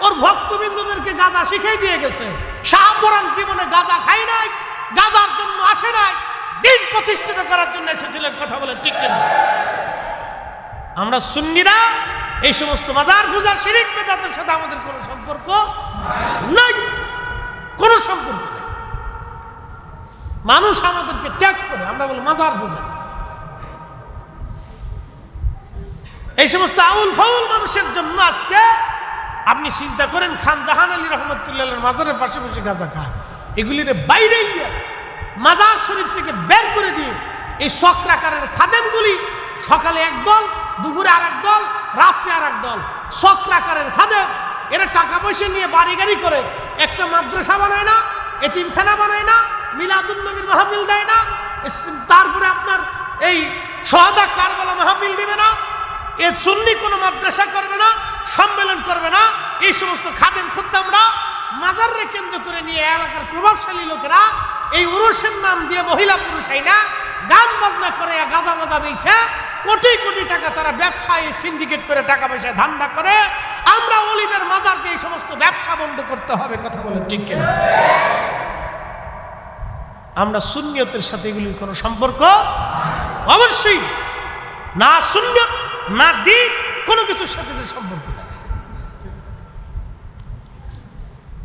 ওর ভক্তবৃন্দদেরকে গাঁজা শিখাই দিয়ে গেছে। শাহপরান জীবনে গাঁজা খাই নাই, গাঁজার জন্য আসে নাই, দিন প্রতিষ্ঠিত করার জন্য এসেছিলেন। কথা বলে ঠিক কিনা? আমরা সুন্নিরা এই সমস্ত মাজার পূজা, শিরিক বেদাতের সাথে আমাদের কোনো সম্পর্ক নাই, কোনো সম্পর্ক নেই। মানুষ আমাদেরকে ট্যাগ করে, আমরা বলি মাজার পূজা। এই সমস্ত আউল ফাউল মানুষের জন্য আজকে আপনি চিন্তা করেন, খান জাহান আলী রহমতুল্লাহের মাজারের পাশে বসে গাঁজা খায়। এগুলির বাইরে গিয়ে মাজার শরীফ থেকে বের করে দিয়ে এই চক্রাকারের খাদেমগুলি সকালে একদল, দুপুরে আর এক দল, রাত্রে আর এক দল। চক্রাকারের খাদেম এরা টাকা পয়সা নিয়ে বাড়ি গাড়ি করে একটা মাদ্রাসা বানায় না, এতিমখানা বানায় না, মিলাদুন নবীর মাহফিল দেয় না, তারপরে আপনার এই শহাদা কারবালা মাহফিল দিবে না, এ সুন্নি কোনো মাদ্রাসা করবে না, সম্মেলন করবে না। এই সমস্ত খাদেম খুদ্দামরা মাজারে কেন্দ্র করে নিয়ে এলাকার প্রভাবশালী লোকেরা এই উরুসের নাম দিয়ে মহিলা পুরুষ আইনা গান বাজনা করে গাঁজা মাজা বেচে কোটি কোটি টাকা তারা ব্যবসায় সিন্ডিকেট করে টাকা পয়সা ধান্দা করে। আমরা ওলিদের মাজারকে এই সমস্ত ব্যবসা বন্ধ করতে হবে। কথা বলেন ঠিক কিনা? আমরা সুন্নিয়তের সাথে এগুলির কোনো সম্পর্ক অবশ্যই না, সুন্নিয়ত না দিন, কোনো কিছুর সাথে সম্পর্ক নেই।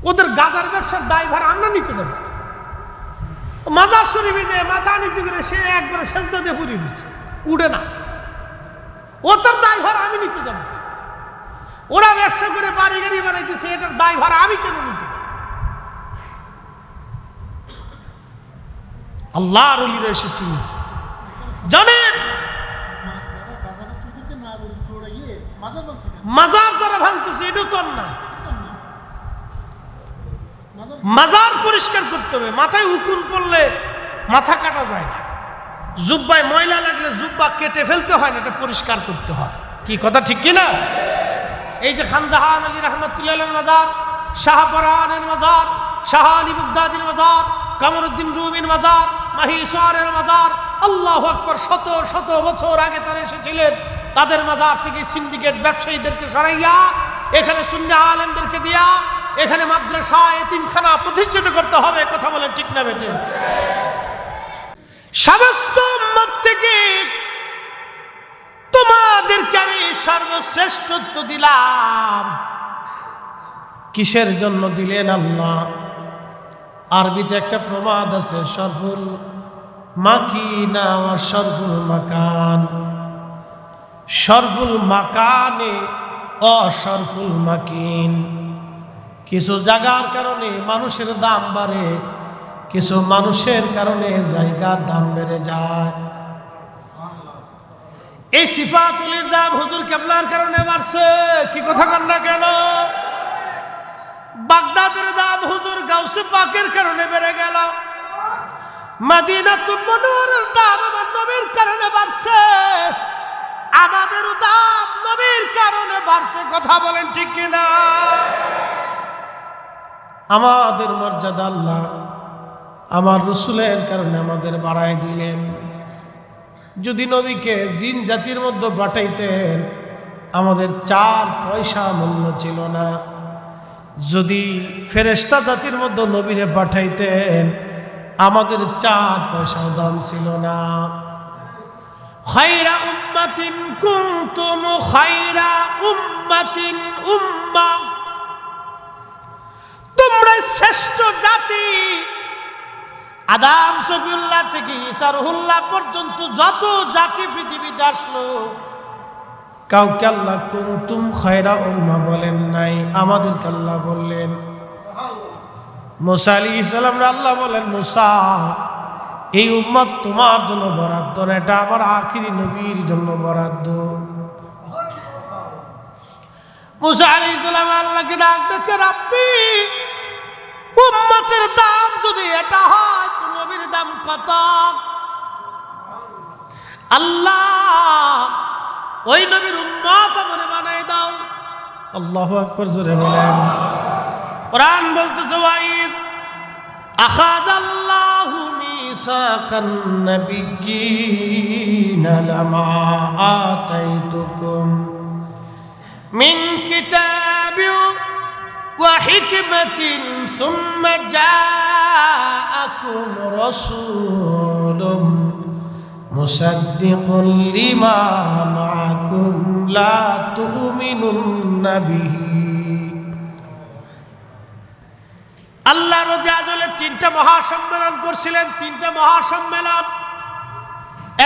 ওদের গাজার ব্যবসার দায়ভার আমরা নিতে যাব। মাজার শরীফে যে মাথা নিচু করে সে একবারে সেজদা দিয়ে পুড়িয়ে দিচ্ছে, উঠে না, ওটার দায়ভার আমি নিতে যাব। ওরা ব্যবসা করে বাড়ি গাড়ি বানাইতেছে, এটার দায়ভার আমি কেন নিতে যাব? আল্লাহর ওলিরা এসেছে জানেন, মাজার যারা ভাঙতেছে এটা তো না, মাজার পরিষ্কার করতে হবে। মাথায় উকুন পড়লে মাথা কাটা যায় না, জুব্বায় ময়লা লাগলে জুব্বা কেটে ফেলতে হয় না, এটা পরিষ্কার করতে হয়। কি কথা ঠিক কিনা? এই যে খান জাহান আলী রহমতুল্লাহের মাজার, শাহপরানের মাজার, শাহ আলী বুগদাদির মাজার, কামরুদ্দিন রুমির মাজার, মাহিসরের মাজার, আল্লাহু আকবার, শত শত বছর আগে তারা এসেছিলেন। তাদের মাজার থেকে সিন্ডিকেট ব্যবসায়ীদেরকে সরাইয়া এখানে সুন্নি আলেমদেরকে দিয়া এখানে মাদ্রাসা, এতিমখানা প্রতিষ্ঠিত করতে হবে। কথা বলেন ঠিক না বেটে? সমস্ত উম্মত থেকে তোমাদেরকে আমি সর্বশ্রেষ্ঠত্ব দিলাম। কিসের জন্য দিলেন আল্লাহ? আরবিতে একটা প্রবাদ আছে, শরফুল মাকিনা ওয়া শরফুল মাকান। শরফুল মাকানে অশরফুল মাকিন। কিছু জায়গার কারণে মানুষের দাম বাড়ে, কিছু মানুষের কারণে জায়গার দাম বেড়ে যায়। এই সিফাতুলের দাম হুজুর কেবলার কারণে বাড়ছে। কি কথা কন না কেন? বাগদাদের দাম হুজুর গাউসে পাকের কারণে বেড়ে গেল। মদিনাতুল মুনওয়ারার দাম আমার নবীর কারণে বাড়ছে। আমাদেরও দাম নবীর কারণে বাড়ছে। কথা বলেন ঠিক কিনা? আমাদের মর্যাদা আল্লাহ আমার রসুলের কারণে আমাদের বাড়াই দিলেন। যদি নবীকে জিন জাতির মধ্যে পাঠাইতেন আমাদের 4 পয়সা মূল্য ছিল না। যদি ফেরেশতা জাতির মধ্যে নবীরে পাঠাইতেন আমাদের 4 পয়সাও দাম ছিল না। খায়রা উম্মাতিন কুনতুম খায়রা উম্মাতিন উম্মাহ, তোমরা শ্রেষ্ঠ জাতি। আদম শফিউল্লাহ থেকে ঈসা রুহুল্লাহ পর্যন্ত যত জাতি পৃথিবীতে আসলো কাউকে আল্লাহ কুনতুম খায়রা উম্মাহ বলেন নাই, আমাদেরকে আল্লাহ বললেন। মুসা আলাইহিস সালাম আল্লাহ বলেন, মুসা এই উম্মত তোমার জন্য বরাদ্দ না, এটা আমার আখিরি নবীর জন্য বরাদ্দ। মুসা আলাইহিস সালাম আল্লাহকে ডাক দেখে, রাব্বি উম্মতের দাম যদি এটা হয় তো নবীর দাম কত? আল্লাহ ওই নবীর উম্মত আমারে বানাই দাও। আল্লাহু আকবার, জোরে বলেন। কোরআন বলতেছে, ওয়াইদ আখাযাল্লাহু মিসাকান নাবিয়্যিনা লামা আতাইতুকুম মিন কিতাবিন وحكمة ثم جاءكم رسول مصدق لما معكم لا تؤمنن به আল্লাহ রাজুলের তিনটা মহাসম্মেলন করছিলেন। তিনটা মহাসম্মেলন,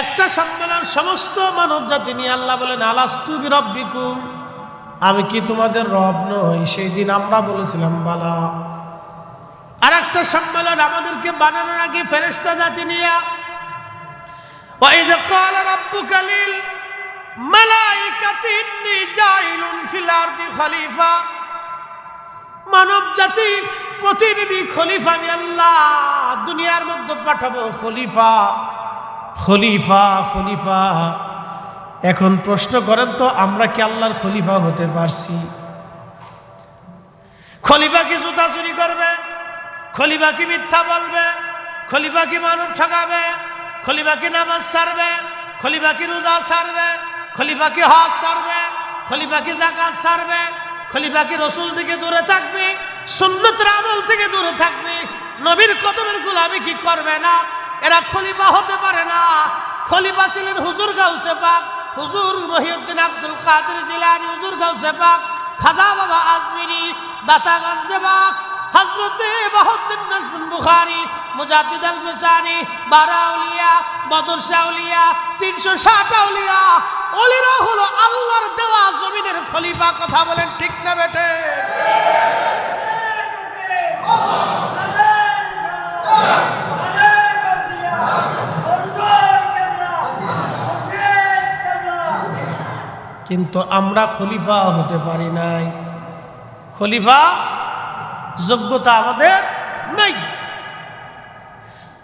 একটা সম্মেলন সমস্ত মানব জাতি নিয়ে। আল্লাহ বলেন আলাস্তু বিরব্বিকুম, আমি কি তোমাদের রব নই? সেই দিন আমরা বলেছিলাম বালা। আর একটা সম্মেলন আমাদেরকে বানানোর আগে ফেরেশতা জাতি নিয়ে। وَإِذْ قَالَ رَبُّكَ لِلْمَلَائِكَةِ إِنِّي جَاعِلٌ فِي الْأَرْضِ خَلِيفَةً, মানব জাতি প্রতিনিধি খলিফা আমি আল্লাহ দুনিয়ার মধ্যে পাঠাবো। খলিফা খলিফা খলিফা। এখন প্রশ্ন করেন তো, আমরা কি আল্লাহর খলিফা হতে পারছি? খলিফা কি জুতা চুরি করবে? খলিফা কি মিথ্যা বলবে? খলিফা কি মানব ঠকাবে? খলিফা কি নামাজ ছাড়বে? খলিফা কি রোজা ছাড়বে? খলিফা কি হজ ছাড়বে? খলিফা কি যাকাত ছাড়বে? খলিফা কি রসুল থেকে দূরে থাকবে? সুন্নতের আমল থেকে দূরে থাকবে? নবীর কদমের গোলামি কি করবে না? এরা খলিফা হতে পারে না। খলিফা ছিলেন হুজুর গাউসে পাক, হুজুর মহিউদ্দিন আব্দুল কাদের জিলানী, হুজুর গাউসে পাক খাজা বাবা আজমিরি, দাতাগঞ্জে বাক্স হযরতে বাহাউদ্দিন নাজমুল বুখারী, মুজাদ্দিদ আল ফিসানি, 12 আউলিয়া, বদর শাহ আউলিয়া, 360 আউলিয়া। ওলিরা হলো আল্লাহর দেওয়া জমিনের খলিফা। কথা বলেন ঠিক না বেটে? কিন্তু আমরা খলিফা হতে পারি নাই। খলিফা যোগ্যতা আমাদের নাই।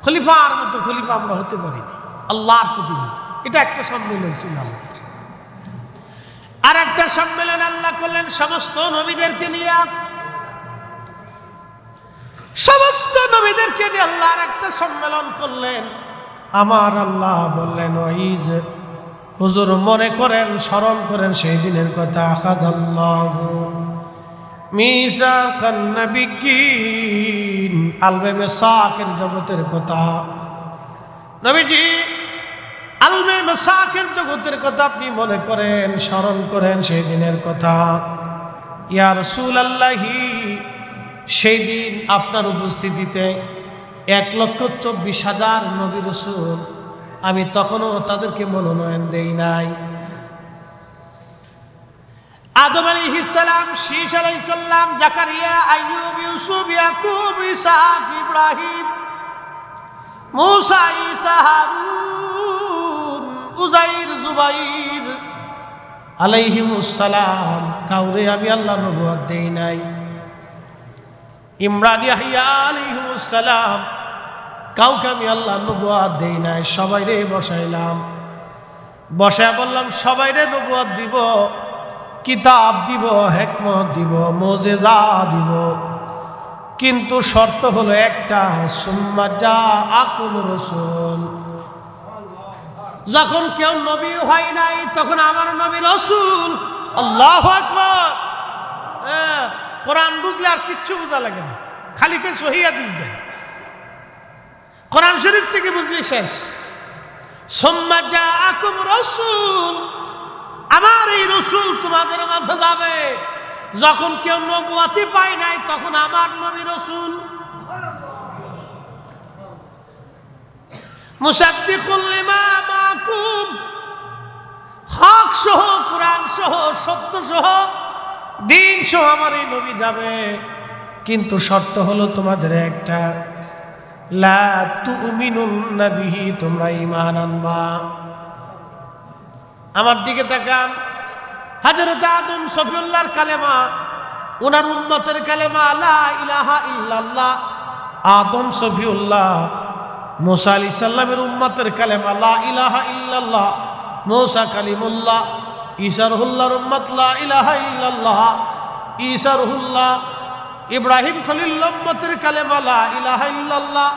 খলিফার মতো খলিফা আমরা হতে পারি না। আল্লাহর প্রতিনিধি। এটা একটা সম্মেলন ছিল আল্লাহর। আর একটা সম্মেলন আল্লাহ করলেন সমস্ত নবীদেরকে নিয়ে। সমস্ত নবীদেরকে নিয়ে আল্লাহ আর একটা সম্মেলন করলেন। আমার আল্লাহ বললেন ওয়াইজ, হুজুর মনে করেন, স্মরণ করেন সেই দিনের কথা। আখাযাল্লাহু মিসাকান নাবিয়্যিন, আলবে মিসাকের জগতের কথা। নবীজি আলবে মিসাকের জগতের কথা আপনি মনে করেন, স্মরণ করেন সেই দিনের কথা। ইয়া রাসূলুল্লাহি, সেই দিন আপনার উপস্থিতিতে 1,24,000 নবী রাসূল, আমি তখনও তাদেরকে মনোনয়ন দেই নাই। আদম আলাইহিস সালাম, শীস আলাইহিস সালাম, জাকারিয়া, আইয়ুব, ইউসুফ, ইয়াকুব, ইসহাক, ইব্রাহিম, মুসা, ঈসা, হারুন, উযাইর, জুবাইর আলাইহিমুস সালাম, কাউরে আমি আল্লাহর নবুয়ত দেই নাই। ইমরান, ইয়াহইয়া আলাইহিমুস সালাম, কাউকে আমি আল্লাহর নবুয়ত দেই নাই। সবাইরে বসাইলাম, বসায় বললাম সবাইরে নবুয়ত দিব, কিতাব দিব, হিকমত দিব, মুজিজা দিব, কিন্তু শর্ত হলো একটা, সুম্মা জাআকুম রাসূল। যখন কেউ নবী হয় নাই তখন আমার নবী রাসূল। আল্লাহু আকবার। কোরআন বুঝলে আর কিচ্ছু বোঝা লাগে না, খালি কে সহিহ হাদিস দেন। কোরআন শরীফ থেকে বুঝলি শেষ। সুম্মা জাআকুম রাসূল, আমার এই রাসূল তোমাদের মাঝে যাবে। যখন কেউ নবুয়তি পায় নাই তখন আমার নবী রাসূল। মুসাদ্দিকুল লিমা মাকুম, হক সহ, কোরআন সহ, সত্য সহ, দিন সহ আমার এই নবী যাবে। কিন্তু শর্ত হলো তোমাদের একটা, লা তুমিনুন্না বিহি, তোমরা ঈমান আনবা। আমার দিকে তাকান, হযরত আদম সফিউল্লাহর কালেমা, ওনার উম্মতের কালেমা লা ইলাহা ইল্লাল্লাহ। আদম সফিউল্লাহ, মুসা আলাইহিস সালামের উম্মতের কালেমা লা ইলাহা ইল্লাল্লাহ। মুসা কালিমুল্লাহ, ঈসা রুহুল্লাহর উম্মত লা ইলাহা ইল্লাল্লাহ। ঈসা রুহুল্লাহ, ইব্রাহিম খলিলুল্লাহর উম্মতের কালেমা লা ইলাহা ইল্লাল্লাহ।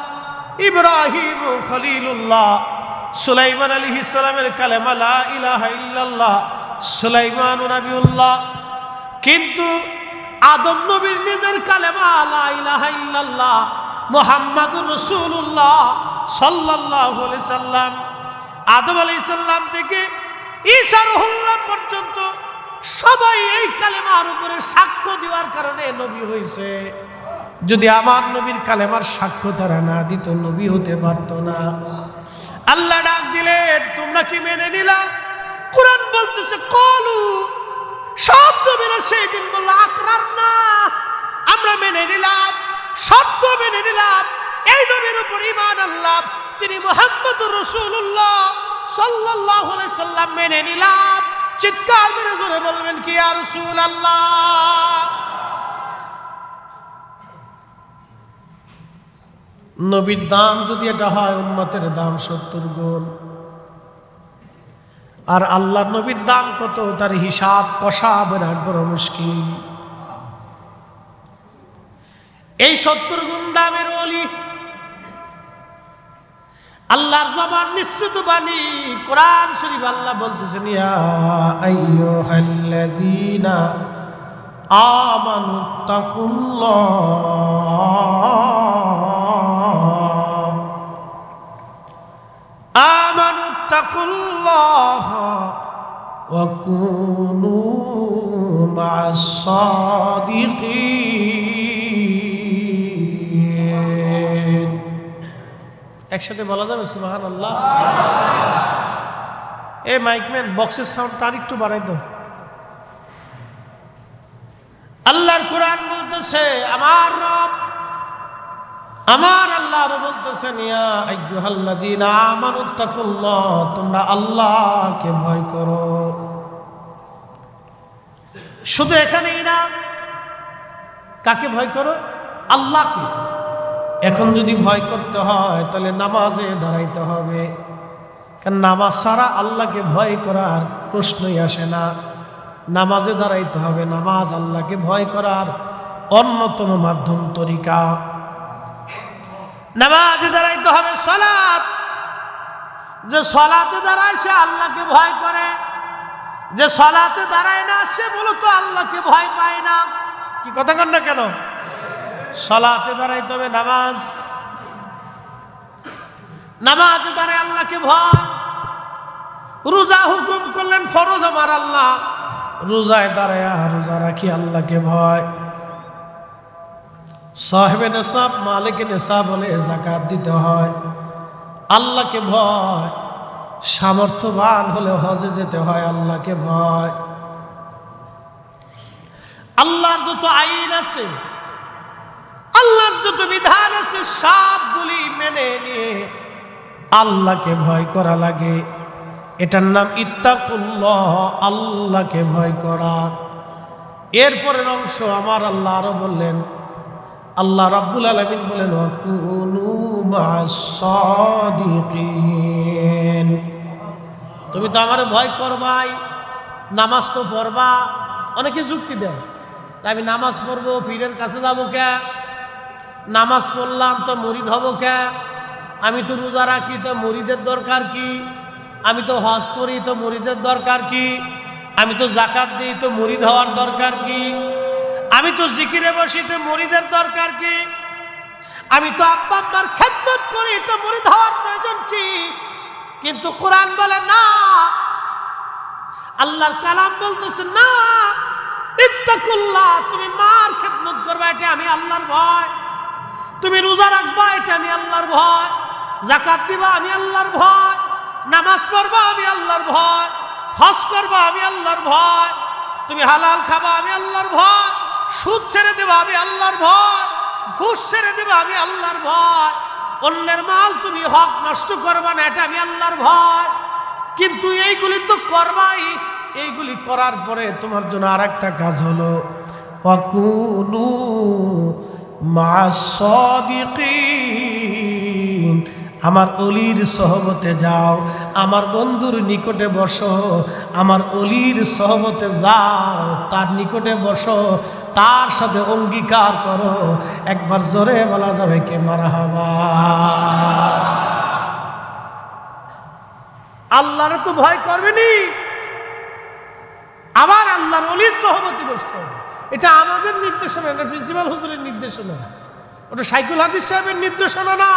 ইব্রাহিম খলিলুল্লাহ, সুলাইমান আলাইহিস সালামের কালেমা লা ইলাহা ইল্লাল্লাহ। সুলাইমান নবিউল্লাহ। কিন্তু আদম নবীর নিজের কালেমা লা ইলাহা ইল্লাল্লাহ মুহাম্মাদুর রাসূলুল্লাহ সাল্লাল্লাহু আলাইহি সাল্লাম, আদম আলাইহিস সালাম থেকে ঈসা রুহুল্লাহ পর্যন্ত সবাই এই কালেমার উপরে সাক্ষ্য দেওয়ার কারণে নবী হয়েছে। যদি আমার নবীর কালেমার সাক্ষ্য তারা না দিত, নবী হতে পারতো না। আল্লাহ ডাক দিলেন, তোমরা কি মেনে নিলা? কোরআন বলতেছে কলু, সব নবীরা সেই দিন বলল আকরারনা, আমরা মেনে নিলাম, শর্ত মেনে নিলাম, এই নবীর উপর ঈমান আনলাম, তিনি মুহাম্মদুর রাসূলুল্লাহ সাল্লাল্লাহু আলাইহি সাল্লাম মেনে নিলাম। চিৎকার মেরে জোরে বলবেন কি ইয়া রাসূলুল্লাহ। নবীর দাম যদি এটা হয়, উম্মতের দাম 70 গুণ। আর আল্লাহ নবীর দাম কত, তার হিসাব কষা বিরাট বড় মুশকিল। এই 70 গুণ দামের ওলি আল্লাহর জবান মিশ্রিত বাণী কোরআন শরীফ আল্লাহ বলতেছেন, ইয়া আইয়ুহাল্লাযীনা আমানুত্তাকুল্লাহ ওয়া কুনু মা'আস সাদিকিন। একসাথে বলা যাবে সুবহানাল্লাহ? এই মাইকম্যান বক্সের সাউন্ডটা আরেকটু বাড়াই দাও। আল্লাহর কোরআন বলতেছে, আমার রব, আমার আল্লাহ বলতেছেন, ইয়া আইয়ুহাল্লাযীনা আমানুত্তাকুল্লাহ, তোমরা আল্লাহকে ভয় করো। শুধু এখানেই না, কাকে ভয় করো? আল্লাহকে। এখন যদি ভয় করতে হয় তাহলে নামাজে দাঁড়াইতে হবে, কারণ নামাজ ছাড়া আল্লাহকে ভয় করার প্রশ্নই আসে না। নামাজে দাঁড়াইতে হবে, নামাজ আল্লাহকে ভয় করার অন্যতম মাধ্যম তরিকা। নামাজে দাঁড়াইতে হবে, সালাত, যে সালাতে দাঁড়ায় সে আল্লাহকে ভয় করে, যে সালাতে দাঁড়ায় না সে মূলত আল্লাহকে ভয় পায় না। কি কথা কন না কেন? সালাতে দাঁড়াইতে হবে, নামাজ, নামাজে দাঁড়ায় আল্লাহকে ভয়। রোজা হুকুম করলেন ফরজ আমার আল্লাহ, রোজায় দাঁড়ায় রোজা রাখি আল্লাহকে ভয়। সাহেবে নেশাব মালিকে নেশাব বলে যাকাত দিতে হয়, আল্লাহকে ভয়। সামর্থ্যবান হলে হজে যেতে হয়, আল্লাহকে ভয়। আল্লাহর যত আইন আছে, আল্লাহর যত বিধান আছে, সবগুলি মেনে নিয়ে আল্লাহকে ভয় করা লাগে। এটার নাম ইত্তাকুল্লাহ, আল্লাহকে ভয় করা। এরপরের অংশ আমার আল্লাহ আরো বললেন, আল্লাহ রাব্বুল আলামিন বলেন, ওয়াকুনু মা'আস সাদিকিন, তুমি তো আমারে ভয় করবাই, নামাজ তো পড়বা। অনেকে যুক্তি দেয়, আমি নামাজ পড়বো পীরের কাছে যাবো কে? নামাজ পড়লাম তো মুরিদ হব কে? আমি তো রোজা রাখি তো মুরিদের দরকার কি? আমি তো হজ করি তো মুরিদের দরকার কি? আমি তো যাকাত দিই তো মুরিদ হওয়ার দরকার কি? আমি তো জিকিরে বসি তো মুরিদের দরকার কি? আমি তো আব্বা আম্মার খেদমত করি তো মুরিদ হওয়ার প্রয়োজন কি? কিন্তু কোরআন বলে না, আল্লাহর কালাম বলতেছে না, ইত্তাকুল্লাহ, তুমি মার খেদমত করবা, এটা আমি আল্লাহর ভয়। তুমি রোজা রাখবা, এটা আমি আল্লাহর ভয়। যাকাত দিবা, আমি আল্লাহর ভয়। নামাজ পড়বা, আমি আল্লাহর ভয়। হজ করবা, আমি আল্লাহর ভয়। তুমি হালাল খাবা, আমি আল্লাহর ভয়। সুদ ছেড়ে দেবা, আমি আল্লাহর ভয়। ঘুষ ছেড়ে দেবা, আমি আল্লাহর ভয়। অন্যের মাল তুমি হক নষ্ট করবা না, এটা আমি আল্লাহর ভয়। কিন্তু এইগুলি তো করবাই, এইগুলি করার পরে তোমার জন্য আর একটা কাজ হলো, ওয়াকুনু মা'আস সাদিকিন, আমার অলির সহবতে যাও, আমার বন্ধুর নিকটে বসো, আমার অলির সহবতে যাও, তার নিকটে বসো, তার সাথে অঙ্গীকার করো। একবার জোরে বলা যাবে কে মারহাবা? আল্লাহরে তো ভয় করবেনি, আবার আল্লাহর ওলির সহবতে বসতে হবে। এটা আমাদের নির্দেশনা, এটা প্রিন্সিপাল হুজুরের নির্দেশনা, ওটা সাইকুল হাদিস সাহেবের নির্দেশনা না।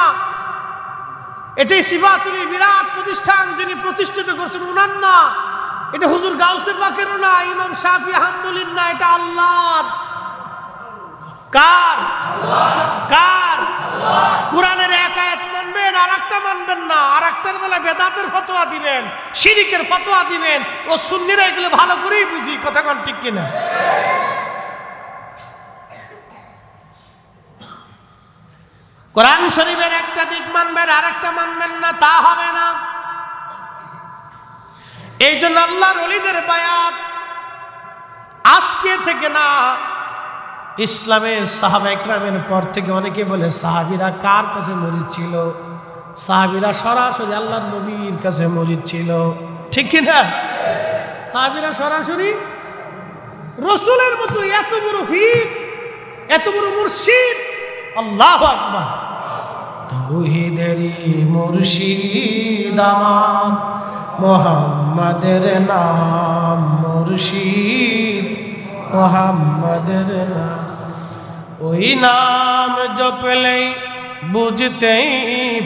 এটাই সিফাতুল বিরাট প্রতিষ্ঠান যিনি প্রতিষ্ঠিত করছেন উনার না। এটা হুজুর গাউসে পাকেরও না, ইমাম শাফি হাম্বলির না, এটা আল্লাহর। কার? কার? কোরআনের এক আয়াত মানবেন আর একটা মানবেন না, আর একটার বেলা বেদাতের ফতোয়া দিবেন, শিরিকের ফতোয়া দিবেন। ও সুন্নিরা এগুলো ভালো করেই বুঝি, কথা কোন ঠিক কিনা? কোরআন শরীফের একটা দিক মানবেন আর একটা মানবেন না, তা হবে না। এই জন্য আল্লাহর ওলিদের বায়াত আজকে থেকে না, ইসলামের সাহাবা ইকরামের পর থেকে অনেকে বলে সাহাবীরা কার কাছে মুরিদ ছিল? সাহাবীরা সরাসরি আল্লাহর নবীর কাছে মুরিদ ছিল, ঠিক কি না? সাহাবীরা সরাসরি রাসূলের মতো এত বড় পীর, এত বড় মুর্শিদ, আল্লাহু আকবার। তাওহীদেরই মুর্শিদ আমার মুহাম্মাদের নাম, মুর্শিদ মুহাম্মাদের নাম। ওই নাম জপলেই বুঝতেই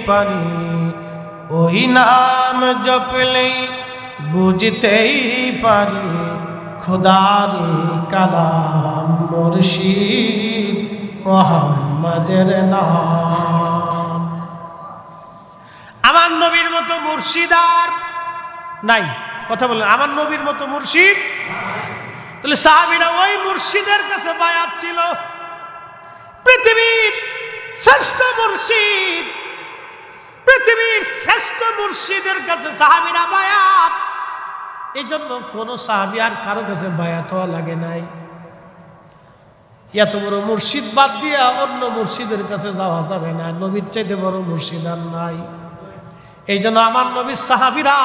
পারি, ওই নাম জপলেই বুঝতেই পারি খোদার কালাম, মুর্শিদ মুহাম্মাদের নাম। আমার নবীর মতো মুর্শিদ আর নাই, কথা বলেন, আমার নবীর মতো মুর্শিদ। তাহলে সাহাবীরা ওই মুর্শিদের কাছে বায়াত ছিল। পৃথিবীর শ্রেষ্ঠ মুর্শিদ, পৃথিবীর শ্রেষ্ঠ মুর্শিদের কাছে সাহাবীরা বায়াত। এই জন্য কোন সাহাবী আর কারো কাছে বায়াত হওয়া লাগে নাই। এত বড় মুর্শিদ বাদ দিয়া অন্য মুর্শিদের কাছে যাওয়া যাবে না, নবীর চাইতে বড় মুর্শিদ আর নাই। এই জন্য আমার নবীর সাহাবীরা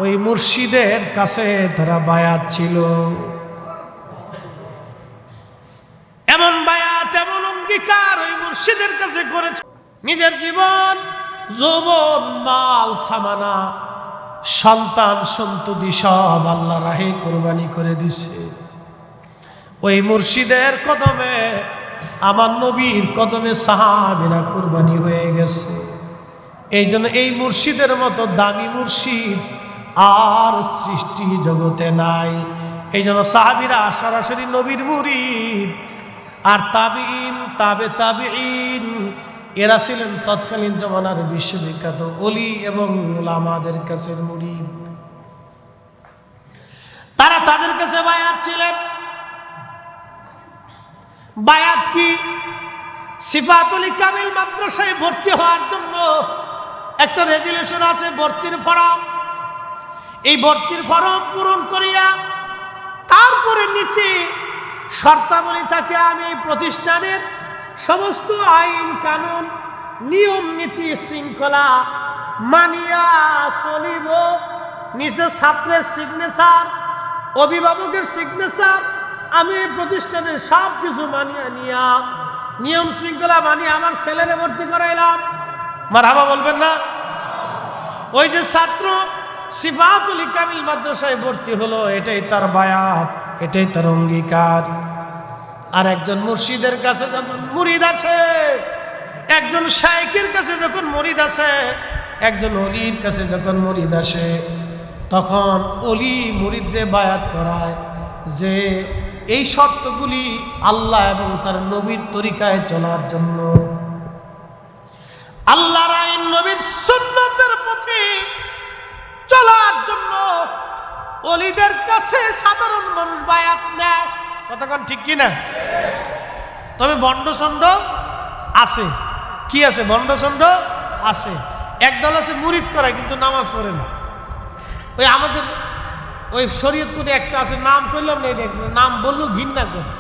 ওই মুর্শিদের কাছে তারা বায়াত ছিল। এমন বায়াত, এমন অঙ্গীকার ওই মুর্শিদের কাছে করেছে। নিজের জীবন, যৌবন, মাল সামানা, সন্তান সন্ততি সব আল্লাহ রাহে কোরবানি করে দিছে। ওই মুর্শিদের কদমে, আমার নবীর কদমে সাহাবীরা কোরবানি হয়ে গেছে। এই জন্য এই মুর্শিদের মতো দামি মুর্শিদ আর সৃষ্টি জগতে নাই। এই জন্য সাহাবীরা সরাসরি নবীর মুরিদ, আর তাবিঈন, তাবে তাবিঈন, এরা ছিলেন তৎকালীন জমানার বিশ্ববিখ্যাত ওলি এবং উলামাদের কাছে মুরিদ। তারা তাদের কাছে বায়াত ছিলেন। বায়াত কি? সিফাতুল কামিল মাদ্রাসায় ভর্তি হওয়ার জন্য একটা রেজুলেশন আছে, ভর্তির ফরম। এই ভর্তির ফরম পূরণ করিয়া তারপরে নিচে শর্তাবলী থাকে, আমি এই প্রতিষ্ঠানের সমস্ত আইন কানুন, নিয়ম নীতি শৃঙ্খলা মানিয়া চলিব। নিচে ছাত্রের সিগনেচার, অভিভাবকের সিগনেচার, আমি এই প্রতিষ্ঠানের সব কিছু মানিয়া নিয়া নিয়ম শৃঙ্খলা মানিয়ে আমার ছেলেরে ভর্তি করাইলাম। মারহাবা বলবেন না? ওই যে ছাত্র সিফাতুল কামিল মাদ্রাসায় ভর্তি হলো, এটাই তার বায়াত, এটাই তার অঙ্গীকার। আর একজন মুর্শিদের কাছে যখন মুরিদ আসে, একজন শাইখের কাছে যখন মুরিদ আসে, একজন ওলির কাছে যখন মুরিদ আসে, তখন ওলি মুরিদরে বায়াত করায় যে এই শর্তগুলি আল্লাহ এবং তার নবীর তরিকায় চলার জন্য, আল্লাহর আইন নবীর সুন্নতের পথে চলার জন্য ওলিদের কাছে সাধারণ মানুষ বায়াত নেয়। কতক্ষণ ঠিক কিনা? তবে বন্ডচন্ড আছে, কি আছে? বন্ডচন্ড আছে। একদল আছে মুরিদ করে কিন্তু নামাজ পড়ে না। ওই আমাদের ওই শরীয়তপুরে একটা আছে, নাম করলাম না, নাম বললেও ঘৃণা করে।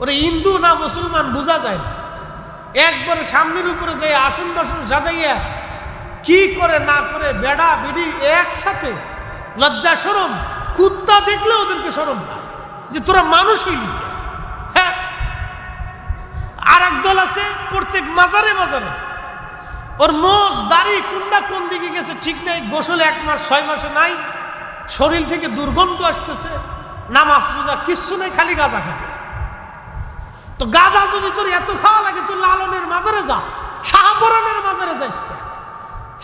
ওরা হিন্দু না মুসলমান বোঝা যায় না। একবারে সামনের উপরে যে আসন বাসন সাজাইয়া কি করে না করে, বেড়া বিড়ি একসাথে, লজ্জা শরম, কুত্তা দেখলে ওদেরকে শরম পায় যে তোরা মানুষ হইলি। হ্যাঁ, আর এক দল আছে প্রত্যেক মাজারে মাজারে ওর মোজ দাড়ি কোনটা কোন দিকে গেছে ঠিক নাই, গোসল 1 মাস 6 মাসে নাই, শরীর থেকে দুর্গন্ধ আসতেছে, নামাজ রোজা কিচ্ছু নেই, খালি গাঁজা খাবে। তো গাঁজা যদি তোর এত খাওয়া লাগে, তুই লালনের মাজারে যা, শাহপরানের মাজারে যাস কেন,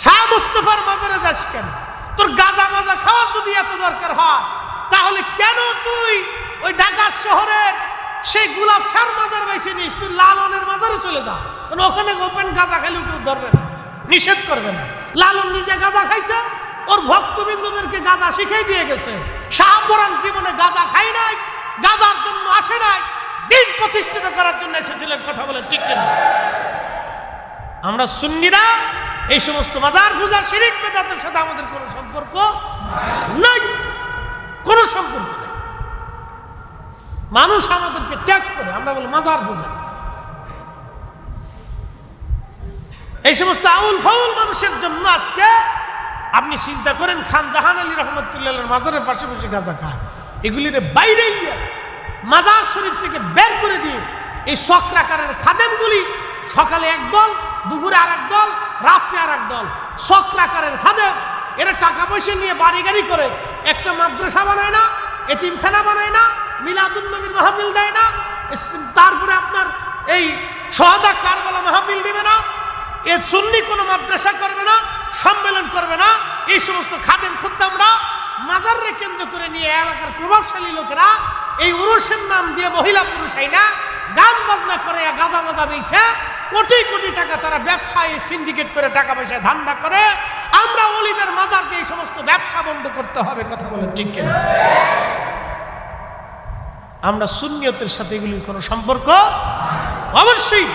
শাহ মুস্তফার মাজারে যাস কেন? তোর গাঁজা মাজা খাওয়া যদি এত দরকার হয়, তাহলে কেন তুই ওই ঢাকা শহরের সেই গোলাপ শাহর মাজার বেশি নিস? তুই লালনের মাজারে চলে যা, কারণ ওখানে ওপেন গাঁজা খাইলেও কেউ ধরবে না, নিষেধ করবে না। লালন নিজে গাঁজা খাইছে, ওর ভক্তবিন্দুদেরকে গাঁজা শিখাই দিয়ে গেছে। শাহপরান জীবনে গাঁজা খাই নাই, গাঁজার জন্য আসে নাই, দিন প্রতিষ্ঠিত করার জন্য এসেছিলেন। কথা বলে ঠিক কিনা? আমরা সুন্নিরা এই সমস্ত মাজার পূজা, শিরিক বিদআতের সাথে আমাদের কোনো সম্পর্ক নাই, কোনো সম্পর্ক নেই। মানুষ আমাদেরকে ত্যাগ করে, আমরা বলি মাজার পূজা। এই সমস্ত আউল ফাউল মানুষের জন্য আজকে আপনি চিন্তা করেন, খান জাহান আলী রহমতুল্লাহর মাজারের পাশে বসে গাঁজা খায়। এগুলির বাইরে গিয়ে মাজার শরীফ থেকে বের করে দিয়ে এই চক্রাকারের খাদেমগুলি সকালে একদল, দুপুরে আর এক দল, রাত্রে আর এক দল, চক্রাকারের খাদেম। এরা টাকা পয়সা নিয়ে বাড়ি গাড়ি করে একটা মাদ্রাসা বানায় না, এতিমখানা বানায় না, মিলাদুন নবীর মাহফিল দেয় না, তারপরে আপনার এই শহাদা কারবালা মাহফিল দিবে না, এ সুন্নি কোনো মাদ্রাসা করবে না, সম্মেলন করবে না। এই সমস্ত খাদেম খুদ্দামরা মাজারে কেন্দ্র করে নিয়ে এলাকার প্রভাবশালী লোকেরা এই উরুসের নাম দিয়ে মহিলা পুরুষ আইনা গান বাজনা করে, গাঁজা মাজা বেচে কোটি কোটি টাকা তারা ব্যবসায় সিন্ডিকেট করে টাকা পয়সা ধান্দা করে। আমরা ওলিদের মাজার দিয়ে এই সমস্ত ব্যবসা বন্ধ করতে হবে। কথা বলেন ঠিক কিনা? আমরা সুন্নিয়তের সাথে এগুলির কোনো সম্পর্ক অবশ্যই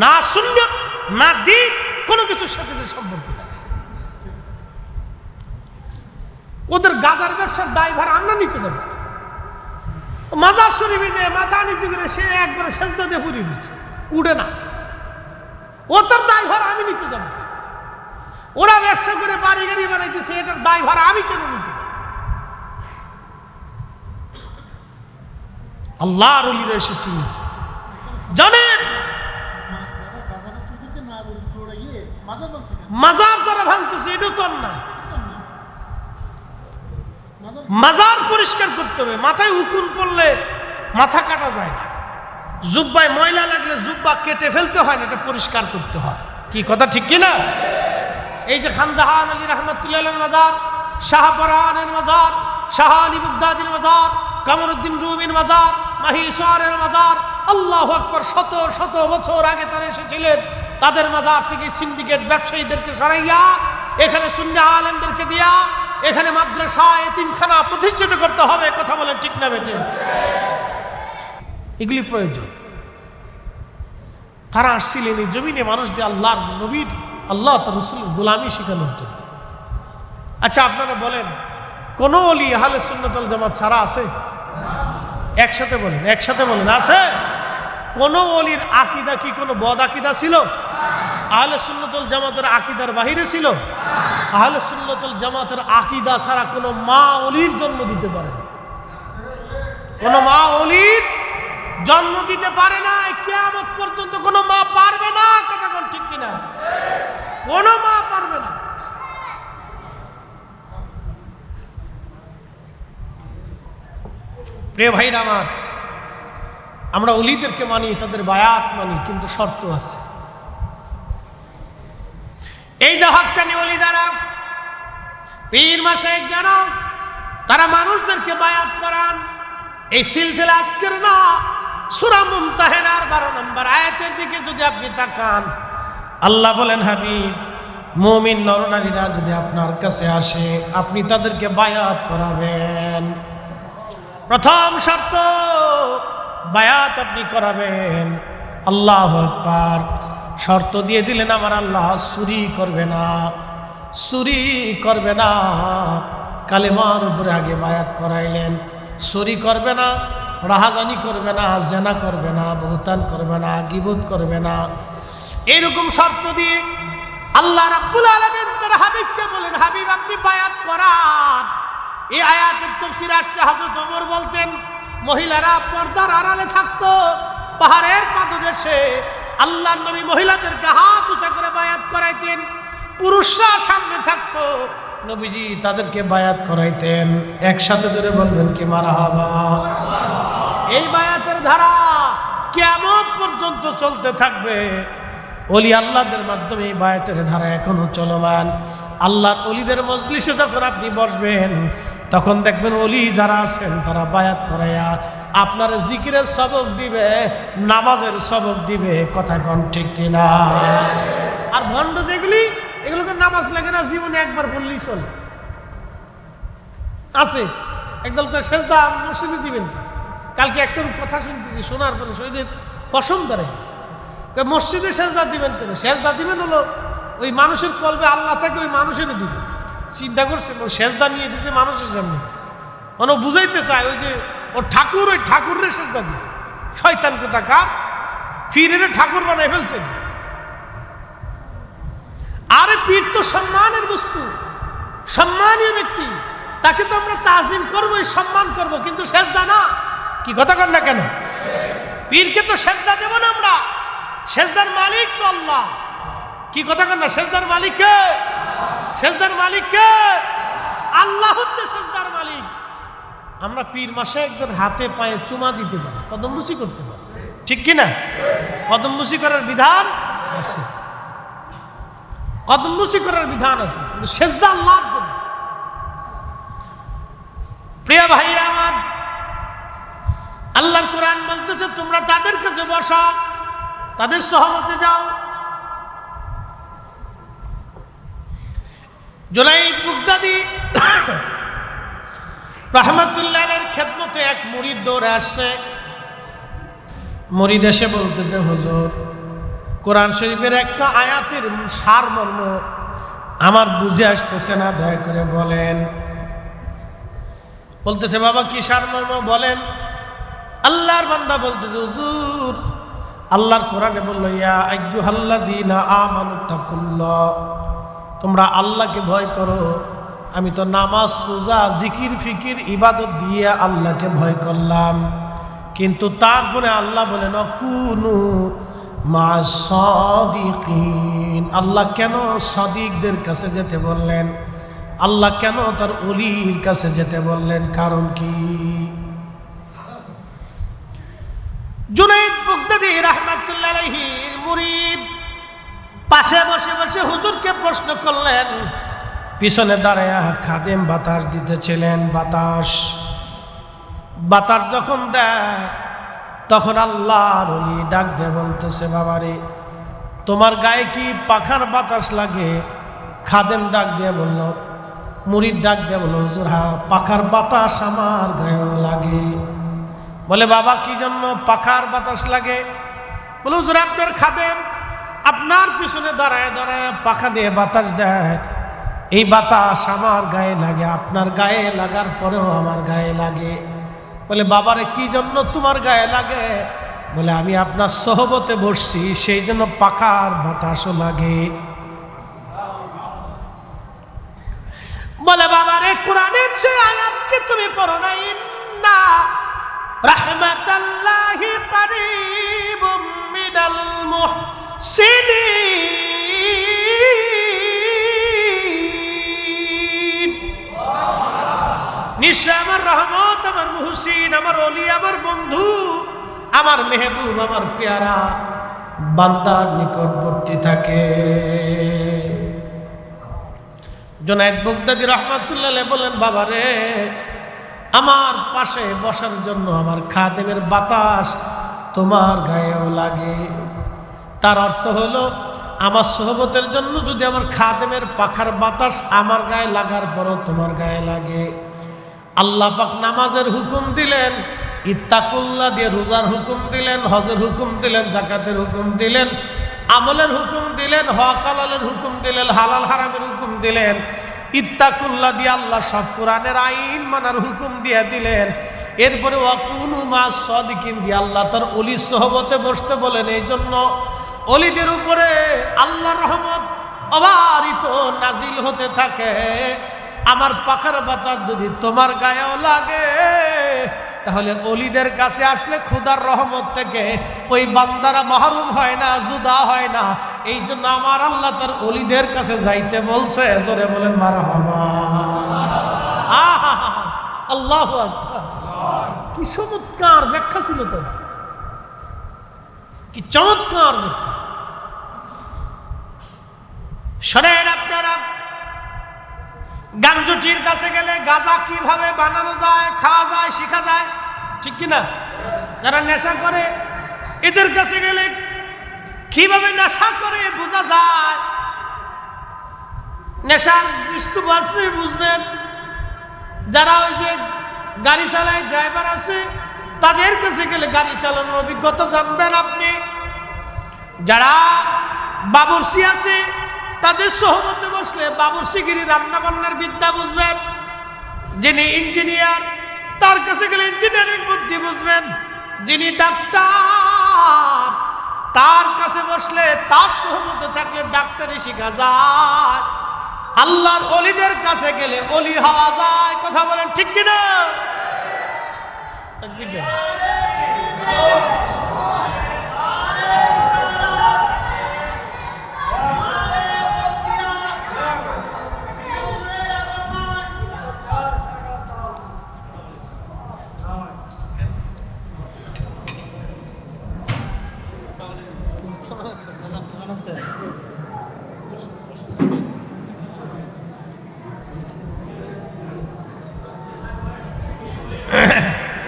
না, সুন্নিয়ত না দিন, কোনো কিছুর সাথে সম্পর্ক নেই। ওদের গাজার ব্যবসার দায়ভার আমরা নিতে যাব। মাজার শরীফে যে মাথা নিচু করে সে একবারে সেজদা দিয়ে পুরিয়ে দিচ্ছে, উঠে না, ওটার দায়ভার আমি নিতে যাব। ওরা ব্যবসা করে বাড়ি গাড়ি বানাইতেছে, এটার দায়ভার আমি কেন নিতে যাব? আল্লাহর ওলিরা এসেছি জানেন, মাজার যারা ভাঙতেছে এটা তো না, মাজার পরিষ্কার করতে হবে। মাথায় উকুন পড়লে মাথা কাটা যায় না, জুব্বায় ময়লা লাগলে জুব্বা কেটে ফেলতে হয় না, এটা পরিষ্কার করতে হয়। কি কথা ঠিক কিনা? এই যে খান জাহান আলী রহমতুল্লাহ মাজার, শাহপরানের মাজার, শাহ আলী বুগদাদির মাজার, কামরুদ্দিন রুমির মাজার, মাহিসরের মাজার, আল্লাহু আকবার, শত শত বছর আগে তারা এসেছিলেন। তাদের মাজার থেকে সিন্ডিকেট ব্যবসায়ীদেরকে সরাইয়া এখানে সুন্নি আলেমদেরকে দিয়া এখানে মাদ্রাসা, এতিমখানা প্রতিষ্ঠিত করতে হবে। কথা বলেন ঠিক না বেটে? এগুলি প্রয়োজন। তারা আসছিলেন এই জমিনে মানুষদের আল্লাহর নবীর, আল্লাহ তার রাসূলের গোলামি শেখানোর জন্য। আচ্ছা আপনারা বলেন, কোন ওলি আহলে সুন্নাত ওয়াল জামাত ছাড়া আছে? একসাথে বলেন, একসাথে বলেন, আছে? কোন ওলির আকীদা কি কোনো বদ আকীদা ছিল? আহলে সুন্নাত ওয়াল জামাতের আকীদার বাহিরে ছিল? আহলে সুন্নাত ওয়াল জামাতের আকীদা ছাড়া কোনো মা ওলির জন্ম দিতে পারে না, কোনো মা ওলির জন্ম দিতে পারে না, কিয়ামত পর্যন্ত কোনো মা পারবে না। কথা বল ঠিক কিনা? কোনো মা পারবে না। প্রিয় ভাইরা আমার, আমরা ওলিদেরকে মানি, তাদের বায়াত মানি, কিন্তু শর্ত আছে। এই যে হক্কানি ওলি যারা, পীর মাশায়েখ যারা, তারা মানুষদেরকে বায়াত করান, এই সিলসিলা আজকের না, সূরা মুমতাহিনার 12 নম্বর আয়াতের দিকে যদি আপনি তাকান, আল্লাহ বলেন, হাবিব, মুমিন নরনারীরা যদি আপনার কাছে আসে, আপনি তাদেরকে বায়াত করাবেন। প্রথম শর্ত, বায়াত আপনি করাবেন। আল্লাহু আকবার। শর্ত দিয়ে দিলেন আমার আল্লাহ, চুরি করবে না, চুরি করবে না। কালেমার উপরে আগে বায়াত করাইলেন। চুরি করবে না, রাহাজানি করবে না, জেনা করবে না, বহুতান করবে না, গীবত করবে না, এইরকম শর্ত দিয়ে আল্লাহ রাব্বুল আলামিন তার হাবিবকে বলেন, হাবিব আপনি বায়াত করান। এই আয়াতের তাফসীর আসছে, হযরত ওমর বলতেন, মহিলারা পর্দার আড়ালে থাকতো, পাহাড়ের পাদদেশে আল্লাহর নবী মহিলাদেরকে হাত উঁচা করে বায়াত করাইতেন, পুরুষরা সামনে থাকতো, নবীজি তাদেরকে বায়াত করাইতেন। একসাথে জোরে বলবেন কি মারহাবা। এই বায়াতের ধারা কিয়ামত পর্যন্ত চলতে থাকবে। ওলি আল্লাহদের মাধ্যমে এই বায়াতের ধারা এখনো চলমান। আল্লাহর ওলিদের মজলিসে যখন আপনি বসবেন তখন দেখবেন ওলি যারা আছেন তারা বায়াত করাইয়া আপনার জিকিরের সবক দিবে, নামাজের সবক দিবে। কথা কোন ঠিক কিনা? আর ভণ্ড যেগুলি, এগুলোকে নামাজ লাগে না, জীবনে একবার পড়লেই চলে। আছে একদল সেজদা মসজিদে দিবেন। কালকে একটা কথা শুনতেছি, শোনার পরে শহীদের পশম দাঁড়াই গেছে। মসজিদে সেজদা দিবেন কেন? সেজদা দিবেন হলো ওই মানুষের কলবে আল্লাহ থাকে, ওই মানুষের দিবেন। চিন্তা করছে সেজদা নিয়ে দিচ্ছে মানুষের সামনে, মানে বুঝাইতে চায় ওই যে ও ঠাকুর, ওই ঠাকুরের সেজদা দিবে। শয়তান কোথাকার, পীরের ঠাকুর বানায় ফেলছেন। আরে পীর তো সম্মানের বস্তু, সম্মানীয় ব্যক্তি, তাকে তো আমরা তাজিম করবো, সম্মান করব, কিন্তু সেজদা না। কি কথা কর না কেন? পীরকে তো সেজদা দেব না আমরা, সেজদার মালিক তো আল্লাহ। কি কথা কর না? সেজদার মালিক কে? সেজদার মালিক কে? আল্লাহ হচ্ছে সেজদার মালিক। আমরা পীর মাসে একজন হাতে পায়ে চুমা দিতে পারি, কদমবুসি করতে পারি, ঠিক কিনা? কদমবুসি করার বিধান আছে, কদমবুসি করার বিধান আছে, কিন্তু সেজদা আল্লাহর জন্য। প্রিয় ভাইরা আমার, আল্লাহর কোরআন বলতেছে তোমরা তাদের কাছে বসা, তাদের সহমতে যাও। জুনাইদ বাগদাদী রাহমাতুল্লাহির খেদমতে এক মুরিদ দৌড়ে আসছে। মুরিদ এসে বলতেছে, হুজুর, কোরআন শরীফের একটা আয়াতের সারমর্ম আমার বুঝে আসতেছে না, দয়া করে বলেন। বলতেছে, বাবা কি সারমর্ম বলেন? আল্লাহর বান্দা বলতেছে, হুজুর, আল্লাহর কোরআনে বলল, ইয়া আইয়ুহাল্লাযীনা আমানুত্তাকুল্লাহ, তোমরা আল্লাহকে ভয় করো। আমি তো নামাজ, রোজা, জিকির, ফিকির, ইবাদত দিয়ে আল্লাহকে ভয় করলাম, কিন্তু তারপরে আল্লাহ বলেন কুনু মা'আস সাদিকিন। আল্লাহ কেন সাদিকদের কাছে যেতে বললেন? আল্লাহ কেন তার ওলির কাছে যেতে বললেন? কারণ কি? জুনাইদ বাগদাদী রাহমাতুল্লাহ আলাইহির মুরিদ পাশে বসে বসে হুজুরকে প্রশ্ন করলেন। পিছনে দাঁড়ায় খাদেম বাতাস দিতেছিলেন। বাতাস যখন দেয় তখন আল্লাহর ওলি ডাক দিয়ে বলতেছে, বাবারে তোমার গায়ে কি পাখার বাতাস লাগে? খাদেম ডাক দিয়ে বলল, মুরিদ ডাক দিয়ে বলল, হুজুর হ্যাঁ, পাখার বাতাস আমার গায়েও লাগে। বলে, বাবা কি জন্য পাখার বাতাস লাগে? বলে, হুজুর আপনার খাদেম আপনার পিছনে দাঁড়ায় দাঁড়ায় পাখা দিয়ে বাতাস দেয়, এই বাতাস আমার গায়ে লাগে, আপনার গায়ে লাগার পরেও আমার গায়ে লাগে। বলে, বাবারে কি জন্য তোমার গায়ে লাগে? বলে, আমি আপনার সোহবতে বসছি, সেই জন্য পাখার বাতাসও লাগে। বলে, বাবারে কোরআনের সে আয়াতকে তুমি পড়ো না, ইন্না রাহমাতাল্লাহি কারীবুম মিনাল মুহসিনিন। নিশ্চয় আমার রহমত, আমার মুহসিন, আমার ওলি, আমার বন্ধু, আমার মেহবুব, আমার পেয়ারা বান্দার নিকটবর্তী থাকে। জুনাইদ বাগদাদী রাহমাতুল্লাহ আলাইহি বলেন, বাবারে আমার পাশে বসার জন্য আমার খাদেমের বাতাস তোমার গায়েও লাগে। তার অর্থ হলো, আমার সোহবতের জন্য যদি আমার খাদেমের পাখার বাতাস আমার গায়ে লাগার পরও তোমার গায়ে লাগে। আল্লাহ পাক নামাজের হুকুম দিলেন, ইত্তাকুল্লাহ দিয়ে রোজার হুকুম দিলেন, হজের হুকুম দিলেন, যাকাতের হুকুম দিলেন, আমলের হুকুম দিলেন, হক হালালের হুকুম দিলেন, হালাল হারামের হুকুম দিলেন। ইত্তাকুল্লাহ দিয়ে আল্লাহ সব কোরআনের আইন মানার হুকুম দিয়ে দিলেন। এরপরে ওয়াকুনু মা'আস সাদিকিন দিয়ে আল্লাহ তার ওলি সোহবতে বসতে বলেন। এই জন্য ওলিদের উপরে আল্লাহর রহমত অবারিত নাজিল হতে থাকে। আমার পাখার বাতাস যদি তোমার গায়েও লাগে, তাহলে অলিদের কাছে আসলে খোদার রহমত থেকে ওই বান্দারা মাহরুম হয় না, জুদা হয় না। এই জন্য আমার আল্লাহ তার অলিদের কাছে যাইতে বলছে। জোরে বলেন মারহাবা। আল্লাহু আকবার। কি চমৎকার ব্যাখ্যা ছিল তো, কি চমৎকার ব্যাখ্যা। শোনেন আপনারা, গাঞ্জুটির কাছে গেলে গাঁজা কিভাবে বানানো যায়, খাওয়া যায়, শেখা যায়, ঠিক কিনা? যারা নেশা করে এদের কাছে গেলে কিভাবে নেশা করে বোঝা যায়। নেশার দৃষ্টি বাজলে বুঝবেন। যারা ওই যে গাড়ি চালায়, ড্রাইভার আছে, তাদের কাছে গেলে গাড়ি চালানোর অভিজ্ঞতা জানবেন আপনি। যারা বাবুর্চি আছে, তাদের সহমতে বসলে বাবুর্চিগিরি রান্না বান্নার বিদ্যা বুঝবেন। যিনি ইঞ্জিনিয়ার, তার কাছে গেলে ইঞ্জিনিয়ারিং বুদ্ধি বুঝবেন। যিনি ডাক্তার, তার কাছে বসলে, তার সহমতে থাকলে ডাক্তারি শেখা যায়। আল্লাহর অলিদের কাছে গেলে অলি হওয়া যায়। কথা বলেন ঠিক কিনা?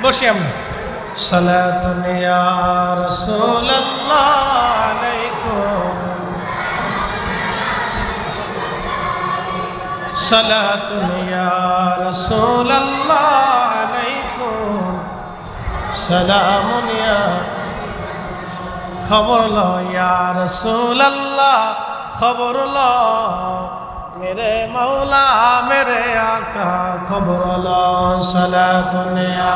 বসি আমরা। সালাতুন ইয়া রাসূলুল্লাহ আলাইকুম, সালাতুন ইয়া রাসূলুল্লাহ আলাইকুম, সালামুন ইয়া, খবর লো ইয়া রাসূলুল্লাহ, খবর লো मेरे मौला मेरे आका, खबर लो। सलातुन या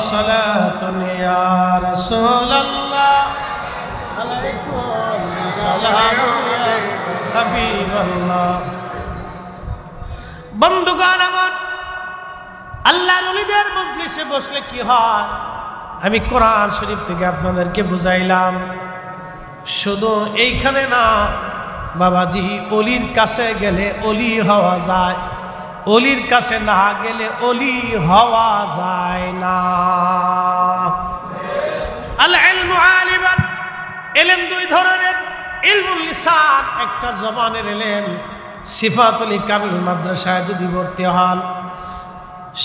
सलातुन या रसूलल्लाह अलैकुम सलाम या हबीबल्लाह। বন্ধুগণ আমার, আল্লাহর ওলিদের মজলিসে বসলে কি হয় আমি কোরআন শরীফ থেকে আপনাদেরকে বুঝাইলাম। শুধু এইখানে না বাবাজি, অলির কাছে গেলে অলি হওয়া যায়, অলির কাছে না গেলে অলি হওয়া যায় না। আল ইলমু আলিমান, ইলম দুই ধরনের। ইলমুল লিসান একটা জবানের ইলম। সিফাতুল কামিল মাদ্রাসায় যদি ভর্তি হন,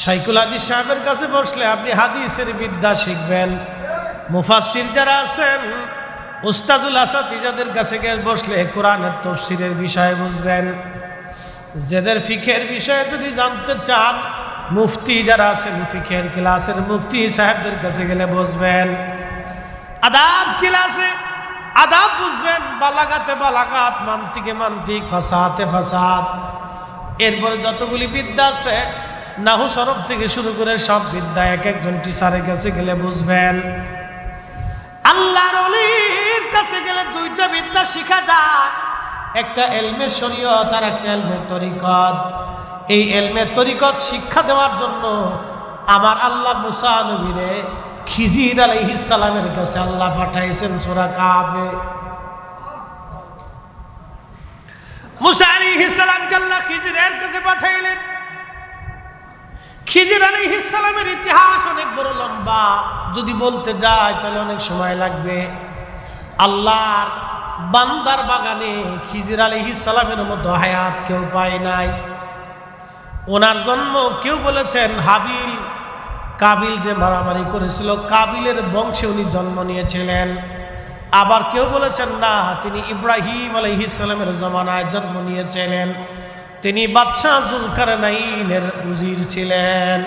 শাইখুল হাদিস সাহেবের কাছে বসলে আপনি হাদিসের বিদ্যা শিখবেন। মুফাসসির যারা আছেন, উস্তাদুল আসাতিজাদের কাছে গিয়ে বসলে কোরআনের তাফসীরের বিষয় বুঝবেন। যাদের ফিকহের বিষয়ে যদি জানতে চান, মুফতি যারা আছেন, ফিকহের ক্লাসের মুফতি সাহেবদের কাছে গেলে বুঝবেন। আদাব ক্লাসে আদাব বুঝবেন, বালাগাতে বালাগাত, মান্তিকে মান্তিক, ফাসাহাতে ফাসাহাত। এরপরে যতগুলি বিদ্যা আছে, নাহু সরফ থেকে শুরু করে সব বিদ্যা এক একজন টিচারের কাছে গেলে বুঝবেন। আল্লাহর ওলির কাছে গেলে দুইটা বিদ্যা শিখা যায়, একটা ইলমে শরীয়ত আর একটা ইলমে তরিকত। এই ইলমে তরিকত শিক্ষা দেওয়ার জন্য আমার আল্লাহ মুসা নবীরে খিজির আলাইহিস সালামের কাছে আল্লাহ পাঠাইছেন। সূরা কাফে মুসা আলাইহিস সালামকে আল্লাহ খিজিরের কাছে পাঠাইলেন। খিজির আলাইহিস সালামের ইতিহাস অনেক বড় লম্বা, যদি বলতে যায় তাহলে অনেক সময় লাগবে। আল্লাহর বান্দার বাগানে খিজির আলাইহিস সালামের মতো হায়াত কেউ পায় নাই। ওনার জন্ম কেউ বলেছেন হাবিল কাবিল যে মারামারি করেছিল, কাবিলের বংশে উনি জন্ম নিয়েছিলেন। আবার কেউ বলেছেন না, তিনি ইব্রাহিম আলাইহিস সালামের জমানায় জন্ম নিয়েছিলেন। তিনি বাদশাহ জুলকারনাইনের উজির ছিলেন।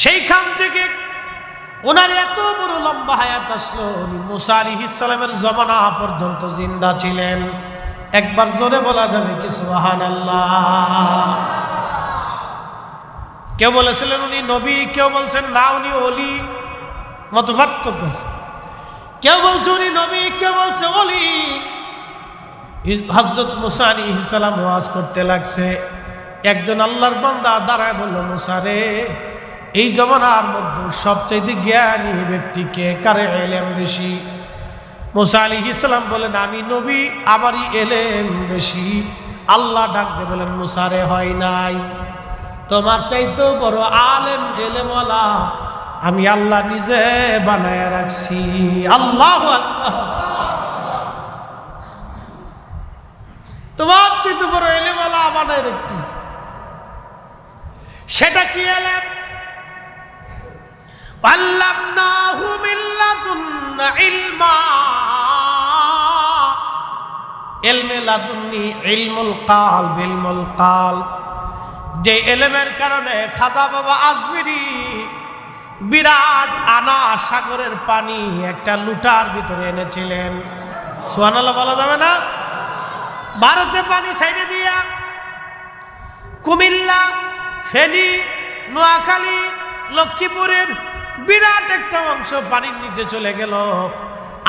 সেইখান থেকে ওনার এত বড় লম্বা হায়াত আসলো, উনি মুসা আলাইহিস সালামের জমানা পর্যন্ত জিন্দা ছিলেন। একবার জোরে বলা যাবে কি সুবহানাল্লাহ? কেউ বলেছিলেন উনি নবী, কেউ বলছেন না উনি ওলি, মত পার্থক্য আছে। কেউ বলছে উনি নবী, কেউ বলছে ওলি। হযরত মুসা আলাইহিস সালাম ওয়াজ করতে লাগছে। একজন আল্লাহর বান্দা দাঁড়ায় বলল, মুসা রে, এই জমানার মধ্যে সবচেয়ে জ্ঞানী ব্যক্তি কে, কারে ইলম বেশি? মুসা আলাইহিস সালাম বলেন, আমি নবী, আমারই ইলম বেশি। আল্লাহ ডাক দিয়ে বলেন, মুসা রে, হয় নাই, তোমার চাইতেও বড় আলেম ইলমওয়ালা আমি আল্লাহ নিজে বানায় রাখছি। আল্লাহু আকবার। তোমার চাইতে বড় ইলমওয়ালা বানায় রাখছি। সেটা কি ইলম? আল্লামনাহু মিন লাদুন্না ইলমা। ইলমে লাদুন্নি ইলমুল কালব, ইলমুল কালব। যে ইলমের কারণে খাজা বাবা আজমিরি বিরাট আনা সাগরের পানি একটা লুটার ভিতরে এনেছিলেন। সুবহানাল্লাহ বলা যাবে না? ভারতে পানি ছেড়ে দিয়া কুমিল্লা, ফেনী, নোয়াখালী, লক্ষ্মীপুরের বিরাট একটা অংশ পানির নিচে চলে গেল।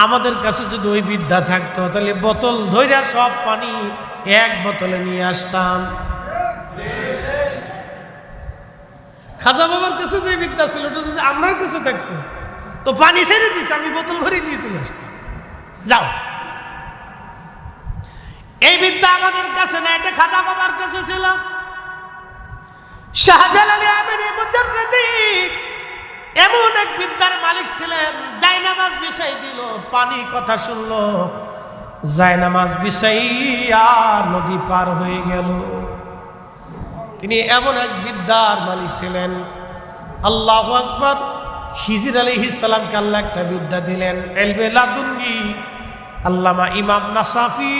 আমাদের কাছে যদি ওই বিদ্যা থাকতো তাহলে বোতল ধইরা সব পানি এক বোতলে নিয়ে আসতাম। খাজা বাবার কাছে যে বিদ্যা ছিল ওটা যদি আমার কাছে থাকতো তো পানি ছেড়ে দিছে, আমি বোতল ভরে নিয়ে চলে আসতাম। যাও, এই বিদ্যা আমাদের কাছে না, এটা খাজা বাবার কাছে ছিল। শাহজালাল আমিনী মুজাররদি এমন এক বিদ্যার মালিক ছিলেন, জায়নামাজ বিছাই দিল, পানি কথা শুনলো, জায়নামাজ বিছাইয়া নদী পার হয়ে গেল। তিনি এমন এক বিদ্যার মালিক ছিলেন। আল্লাহু আকবার। খিজির আলাইহিস সালামকে আল্লাহ একটা বিদ্যা দিলেন, ইলমে লাদুন্নি। আল্লামা ইমাম নাসাফি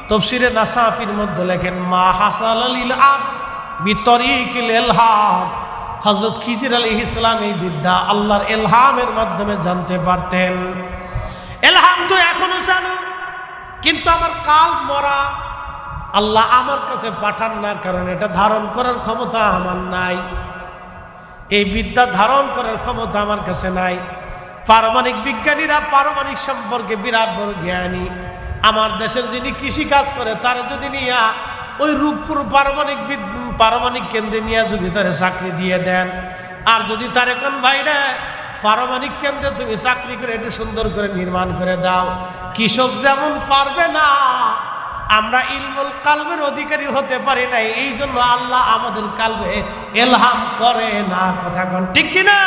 তাফসীরে নাসাফির মধ্যে লেখেন, মা হাসালালিল আব বিতরিকিল ইলহাম। হযরত খিজির আলাইহিস সালাম এই বিদ্যা আল্লাহর ইলহামের মাধ্যমে জানতে পারতেন। ইলহাম তো এখনো চালু, কিন্তু আমার কাল মরা। আল্লাহ আমার কাছে পাঠান না, কারণ এটা ধারণ করার ক্ষমতা আমার নাই। এই বিদ্যা ধারণ করার ক্ষমতা আমার কাছে নাই। পারমাণবিক বিজ্ঞানীরা পারমাণবিক সম্পর্কে বিরাট বড় জ্ঞানী। আমার দেশের যিনি কৃষি কাজ করে তারা যদি নিয়া ওই রূপপুর পারমাণবিক কেন্দ্রে নিয়ে যদি তারা চাকরি দিয়ে দেন, আর যদি তার এখন বাইরে পারমাণবিক কেন্দ্রে তুমি চাকরি করে এটা সুন্দর করে নির্মাণ করে দাও, কৃষক যেমন পারবে না, আমরা ইলমুল কালবের অধিকারী হতে পারি নাই। এই জন্য আল্লাহ আমাদের কালবে ইলহাম করে না। কথা কোন ঠিক কিনা?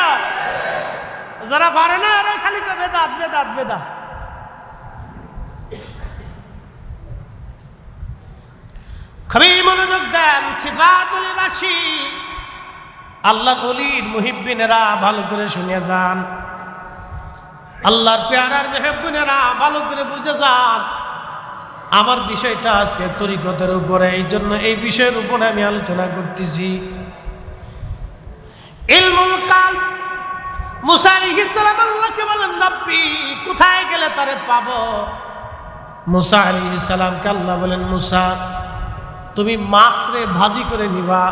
যারা পারে না এরা খালি বেদাত বেদাত বেদাত। খুবই মনোযোগ দেন। সিফাতুল বাসি আল্লাহর ওলির মুহিব্বিনেরা ভালো করে শুনে যান। আল্লাহর পেয়ারার মেহব্বিনেরা ভালো করে বুঝে যান। আমার বিষয়টা আজকে তরিকতের উপরে, এই জন্য এই বিষয়ের উপরে আমি আলোচনা করতেছি। ইলমুল কালব। মুসা আলাইহিস সালাম আল্লাহকে বলেন, নবী কোথায় গেলে তারে পাবো? মুসা আলাইহিস সালামকে আল্লাহ বলেন, মুসা তুমি মাছরে ভাজি করে নিবা,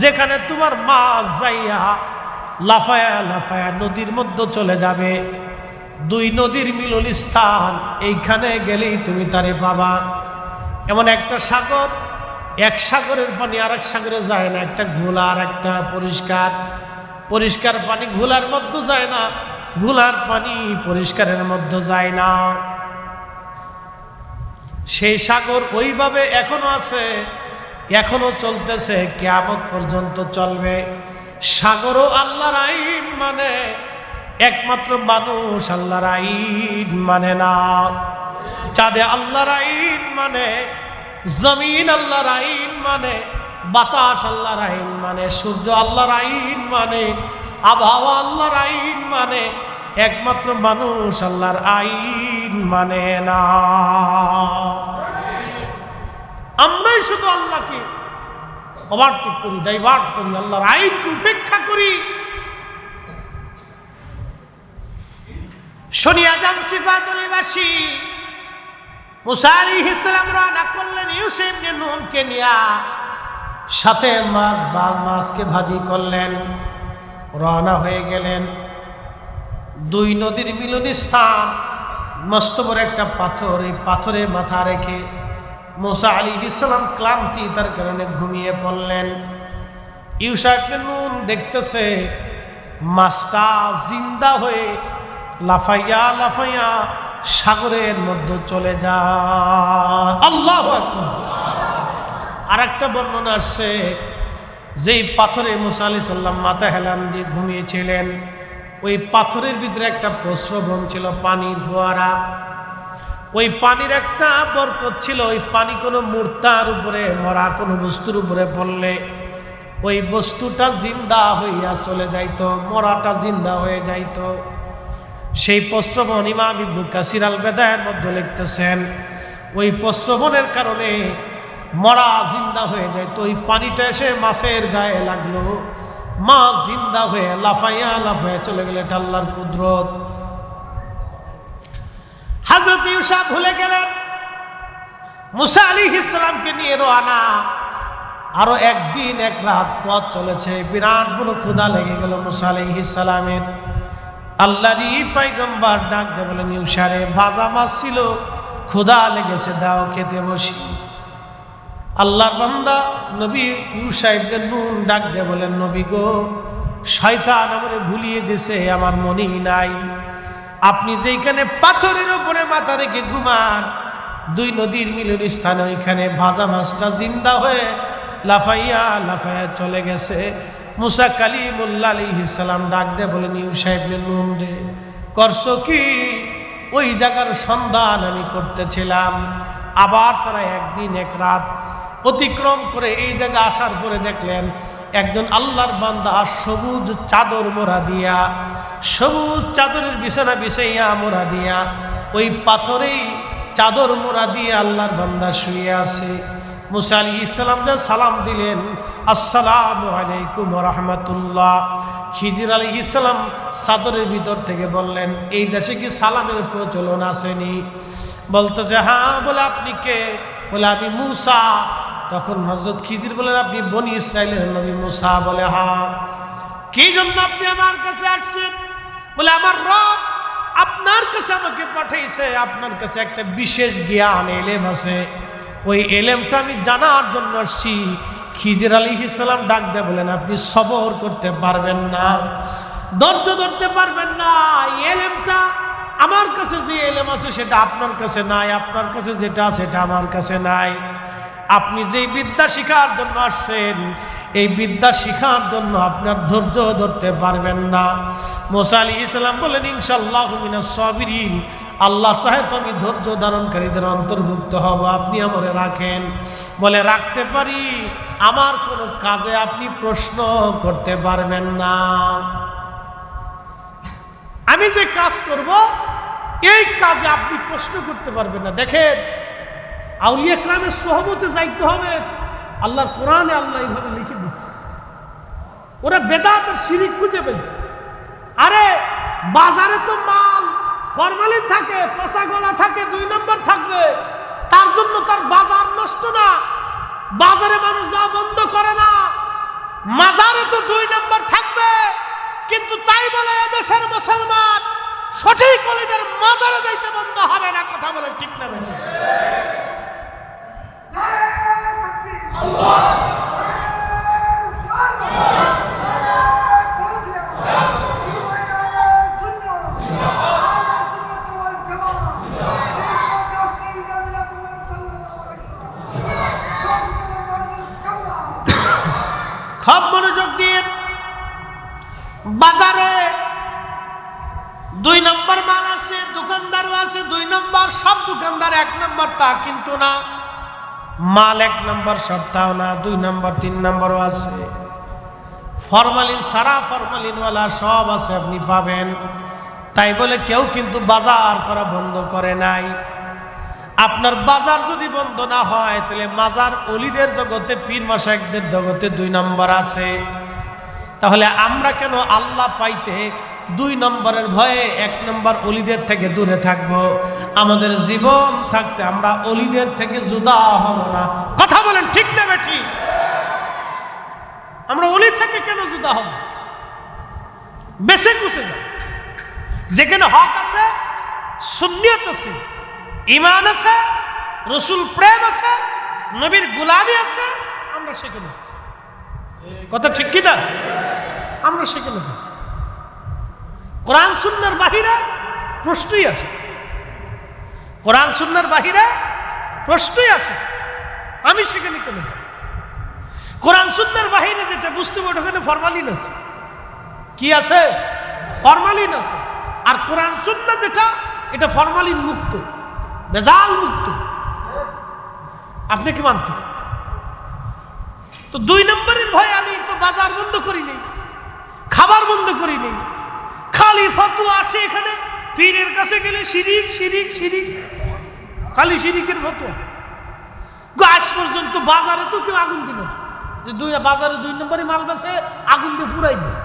যেখানে তোমার মাছ যাইয়া লাফায়া লাফায়া নদীর মধ্যে চলে যাবে, দুই নদীর মিলন স্থান, এইখানে গেলেই তুমি তারে পাবা। এমন একটা সাগর, এক সাগরের পানি আর এক সাগরে যায় না, একটা ঘোলা আর একটা পরিষ্কার। পরিষ্কার পানি ঘোলার মধ্যে যায় না, ঘোলার পানি পরিষ্কারের মধ্যে যায় না। সেই সাগর ওইভাবে এখনো আছে, এখনো চলতেছে, কিয়ামত পর্যন্ত চলবে। সাগরও আল্লাহর আইন মানে, একমাত্র মানুষ আল্লাহর আইন মানে না। চাঁদে আল্লাহর আইন মানে, জমিন আল্লাহর আইন মানে, বাতাস আল্লাহর আইন মানে, সূর্য আল্লাহর আইন মানে, আবহাওয়া আল্লাহর আইন মানে, একমাত্র মানুষ আল্লাহর আইন মানে না। আমরাই শুধু আল্লাহকে ওভারটেক করি, ডাইভার্ট করি, আল্লাহর আইনকে উপেক্ষা করি। শুনিয়া যান সিফাতুল বাসি। মুসা আলাইহিস সালাম রওনা করলেন ইউসুফ ইবনে নুনকে নিয়া, সাথে মাছকে ভাজি করলেন, রওনা হয়ে গেলেন। দুই নদীর মিলন স্থান, মস্ত বড় একটা পাথর, এই পাথরে মাথা রেখে মুসা আলাইহিস সালাম ক্লান্তি তার কারণে ঘুমিয়ে পড়লেন। ইউশা ইবনে নুন দেখতেছে মাছটা জিন্দা হয়ে লাফাইয়া লাফাইয়া সাগরের মধ্যে চলে যায়। আল্লাহু আকবার। আরেকটা বর্ণনা আসছে, যেই পাথরে মুসা আলাইহিস সালাম মাথা হেলান দিয়ে ঘুমিয়েছিলেন, ওই পাথরের ভিতরে একটা প্রস্রবণ ছিল, পানির ফোয়ারা। ওই পানির একটা বরকত ছিল। ওই পানি কোনো মূর্তার উপরে, মরা কোনো বস্তুর উপরে পড়লে ওই বস্তুটা জিন্দা হইয়া চলে যাইতো, মরাটা জিন্দা হয়ে যাইতো। সেই প্রস্রবণ ইমাম ইবনে কাসির আল বেদায়ের মধ্যে লিখতেছেন, ওই প্রস্রবণের কারণে মরা জিন্দা হয়ে যাইতো। ওই পানিটা এসে মাছের গায়ে লাগলো, মাছ জিন্দা হয়ে লাফাইয়া লাফাইয়া চলে গেলে। এটা আল্লাহর কুদরত। হযরত ইউসা ভুলে গেলেন মুসা আলাইহিস সালামকে নিয়ে রওনা। আরো একদিন এক রাত পথ চলেছে, বিরাট বড় ক্ষুধা লেগে গেল মুসা আলাইহিস সালামের। আল্লাহরই পয়গম্বর ডাক দিয়ে বলেন, ইউসা রে, ভাজা মাছ ছিল, ক্ষুধা লেগেছে, দাও খেতে বসি। আল্লাহর বান্দা নবী ইউসা ইবনে নুন ডাক দিয়ে বলেন, নবী গো, শয়তান আমারে ভুলিয়ে দিছে, আমার মনেই নাই। আপনি যেখানে পাথরের উপরে মাথা রেখে ঘুমান, দুই নদীর মিলন স্থানে, ওইখানে ভাজা মাছটা জিন্দা হয়ে লাফাইয়া লাফাইয়া চলে গেছে। মুসা কালিমুল্লাহ আলাইহিস সালাম ডাক দিয়ে বলেন, ইউসা ইবনে নুন রে, করছো কি? ওই জায়গার সন্ধান আমি করতেছিলাম। আবার তারা একদিন এক রাত অতিক্রম করে এই জায়গা আসার পরে দেখলেন একজন আল্লাহর বান্দা সবুজ চাদর মোড়া দিয়া, সবুজ চাদরের বিছানা বিছাইয়া মোড়া দিয়া, ওই পাথরেই চাদর মোড়া দিয়ে আল্লাহর বান্দা শুয়ে আছে। মুসা আলাইহিস সালাম যা সালাম দিলেন, আসসালামু আলাইকুম ওয়া রাহমাতুল্লাহ। খিজির আলাইহিস সালাম চাদরের ভিতর থেকে বললেন, এই দেশে কি সালামের প্রচলন আসেনি? বলতেছে, হ্যাঁ। বলে, আপনি কে? বলে, আমি মুসা। তখন হযরত খিজির বলেন, আপনি বনি ইসরাইলের নবী মুসা? বলে, হ্যাঁ। কি জন্য আপনি আমার কাছে আসছেন? বলে, আমার রব আপনার কাছে আমাকে পাঠাইছে। আপনার কাছে একটা বিশেষ জ্ঞান, এলেম আছে, ওই এলেমটা আমি জানার জন্য আসছি। খিজির আলাইহিস সালাম ডাক দেয় বলেন, আপনি সবর করতে পারবেন না, ধৈর্য ধরতে পারবেন না। এলেমটা আমার কাছে যে এলেম আছে সেটা আপনার কাছে নাই, আপনার কাছে যেটা সেটা আমার কাছে নাই। আপনি যেই বিদ্যা শিখার জন্য আসছেন, এই বিদ্যা শিখার জন্য আপনার ধৈর্য ধরতে পারবেন না। মুসা আলাইহিস সালাম বলেন, ইনশাআল্লাহু মিনাস সাবিরিন, আল্লাহ চাহে তো আমি ধৈর্য ধারণকারীদের অন্তর্ভুক্ত হব, আপনি আমারে রাখেন। বলে, রাখতে পারি, আমার কোনো কাজে আপনি প্রশ্ন করতে পারবেন না। আমি যে কাজ করব এই কাজে আপনি প্রশ্ন করতে পারবেন না। দেখেন, আউলিয়া কেরামের সোহবতে যাইতে হবে। আল্লাহর কোরআনে আল্লাহ এইভাবে লিখে দিচ্ছে। ওরা বেদাত আর শিরিক খুঁজে পেয়েছে। আরে বাজারে তো মাল ফরমালিন থাকে, পচা গলা থাকে, 2 নম্বর থাকবে, তার জন্য তার বাজার নষ্ট না। বাজারে মানুষ যাওয়া বন্ধ করে না, মাজারে তো 2 নম্বর থাকবে। কিন্তু তাই বলে এদেশের মুসলমান সঠিক ওলিদের মাজারে যাইতে বন্ধ হবে না। কথা বলেন ঠিক না বেঠিক? খুব মনোযোগ দিয়ে, বাজারে 2 নম্বর মাল আছে, দোকানদারও আছে 2 নম্বর, সব দোকানদার 1 নম্বর তা কিন্তু না। মাল 1 নম্বর সপ্তাহ না, 2 নম্বর 3 নম্বরও আছে। ফরমালিন সারা ফরমালিনওয়ালা সব আছে, আপনি পাবেন। তাই বলে কেউ কিন্তু বাজার করা বন্ধ করে নাই। আপনার বাজার যদি বন্ধ না হয়, তাহলে মাজার অলিদের জগতে, পীর মাশায়েখদের জগতে 2 নম্বর আছে। তাহলে আমরা কেন আল্লাহ পাইতে 2 নম্বরের ভয়ে 1 নম্বর অলিদের থেকে দূরে থাকব? আমাদের জীবন থাকতে আমরা অলিদের থেকে জুদা হব না। কথা বলেন ঠিক না বেঠিক? আমরা অলি থেকে কেন জুদা হব? বেশি কুছে না। যেখানে হক আছে, সুন্নিয়ত আছে, ঈমান আছে, রসুল প্রেম আছে, নবীর গোলামি আছে, আমরা সেখানে আছি। কথা ঠিক কিনা? আমরা সেখানে থাকি। কোরআন সুন্নাহর বাহিরে প্রশ্নই আছে, কোরআন সুন্নাহর বাহিরে প্রশ্নই আছে, আমি সেখানে কেন যাব? কোরআন সুন্নাহর বাহিরে যেটা বুঝতে হবে ওখানে ফরমালিন আছে। কি আছে? ফরমালিন আছে। আর কোরআন সুন্নাহ যেটা, এটা ফরমালিন মুক্ত, ভেজাল মুক্ত। আপনি কি মানতে? তো 2 নম্বরের ভয় আমি তো বাজার বন্ধ করি নেই, খাবার বন্ধ করি নেই, খালি ফতোয়া আসে এখানে। পীরের কাছে গেলে শিরিক শিরিক শিরিক, খালি শিরিকের ফতোয়া। আজ পর্যন্ত বাজারে তো কেউ আগুন দিল না, যে বাজারে 2 নম্বরে মাল বেছে আগুন দিয়ে পুরাই দেয়,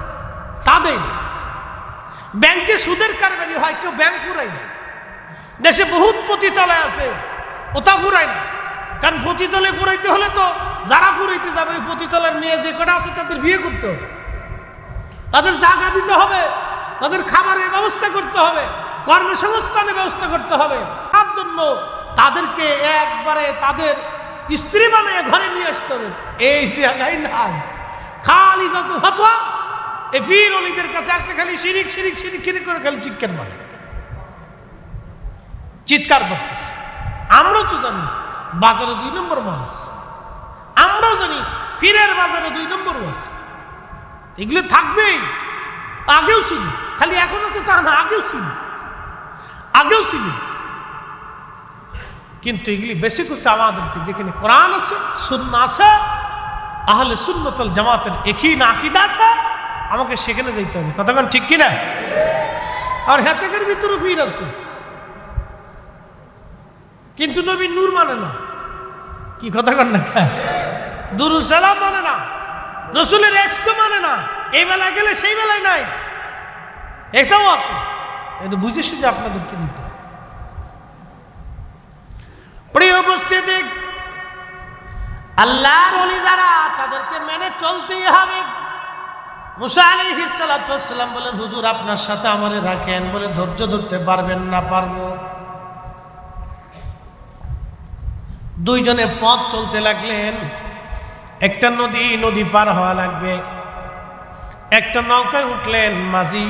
তা দেয় না। ব্যাংকে সুদের কারবারি হয়, কেউ ব্যাংক পুরাই না। দেশে বহুত পতিতালয় আছে, ওটা পুরাই না। কারণ পতিতালয় পুরাইতে হলে তো যারা পুরাইতে যাবে ওই পতিতালয়ের মেয়ে যে কটা আছে তাদের বিয়ে করতে হবে, তাদের জায়গা দিতে হবে, তাদের খাবারের ব্যবস্থা করতে হবে, কর্মসংস্থানের ব্যবস্থা করতে হবে। তার জন্য তাদেরকে একবারে তাদের স্ত্রী বানিয়ে ঘরে নিয়ে আসতে হবে। এই জায়গায় নাই, খালি যত ফতোয়া এই পীর ওলিদের কাছে আসলে খালি শিরিক শিরিক শিরিক শিরিক করে খালি চিৎকার মারে, চিৎকার করতেছে। আমরাও তো জানি বাজারে 2 নম্বর মাল আছে, আমরাও জানি পীরের বাজারে 2 নম্বর আছে। এগুলো থাকবেই, আগেও ছিল, খালি এখন আছে তা না, আগেও ছিল, আগেও ছিল। কিন্তু এগুলি বেশি কিছু আমাদেরকে, যেখানে কোরআন আছে, সুন্নাহ আছে, আহলে সুন্নাত ওয়াল জামাতের একই আকীদা আছে, আমাকে সেখানে যেতে হবে। কতক্ষণ ঠিক কিনা? আর হেতেকের ভিতরে পীর আছে, কিন্তু নবীর নূর মানে না। কি কথা কন না? দুরূদ সালাম মানে না, রসুলের ইশক মানে না। এই বেলায় গেলে সেই বেলায় নাই, এটাও আছে। এটা বুঝে সুঝে আপনাদেরকে নিতে হবে। প্রিয় উপস্থিতি, আল্লাহর ওলি যারা, তাদেরকে মেনে চলতেই হবে। মুসা আলাইহিস সালাতু ওয়াস সালাম বলেন, হুজুর আপনার সাথে আমারে রাখেন। বলে, ধৈর্য ধরতে পারবেন না? পারবো। 2 জনে পথ চলতে লাগলেন। একটা নদী পার হওয়া লাগবে। একটা নৌকায় উঠলেন। মাঝি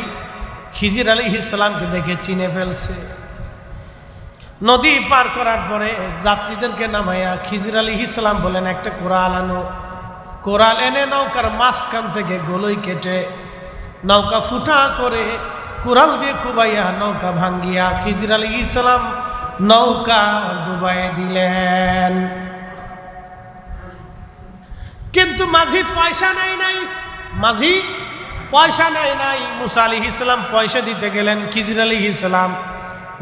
খিজির আলাইহিস সালামকে দেখে চিনে ফেলছে। নদী পার করার পরে যাত্রীদেরকে নামাইয়া খিজির আলাইহিস সালাম বলেন, একটা কোরাল আনো। কোরাল এনে নৌকার মাঝখান থেকে গলই কেটে নৌকা ফুটা করে কোরাল দিয়ে কুবাইয়া নৌকা ভাঙ্গিয়া খিজির আলাইহিস সালাম নৌকা ডুবাই দিলেন। কিন্তু মাঝি পয়সা নেয় নাই, মাঝি পয়সা নেয় নাই। মুসা আলাইহিস সালাম পয়সা দিতে গেলেন। খিজির আলাইহিস সালাম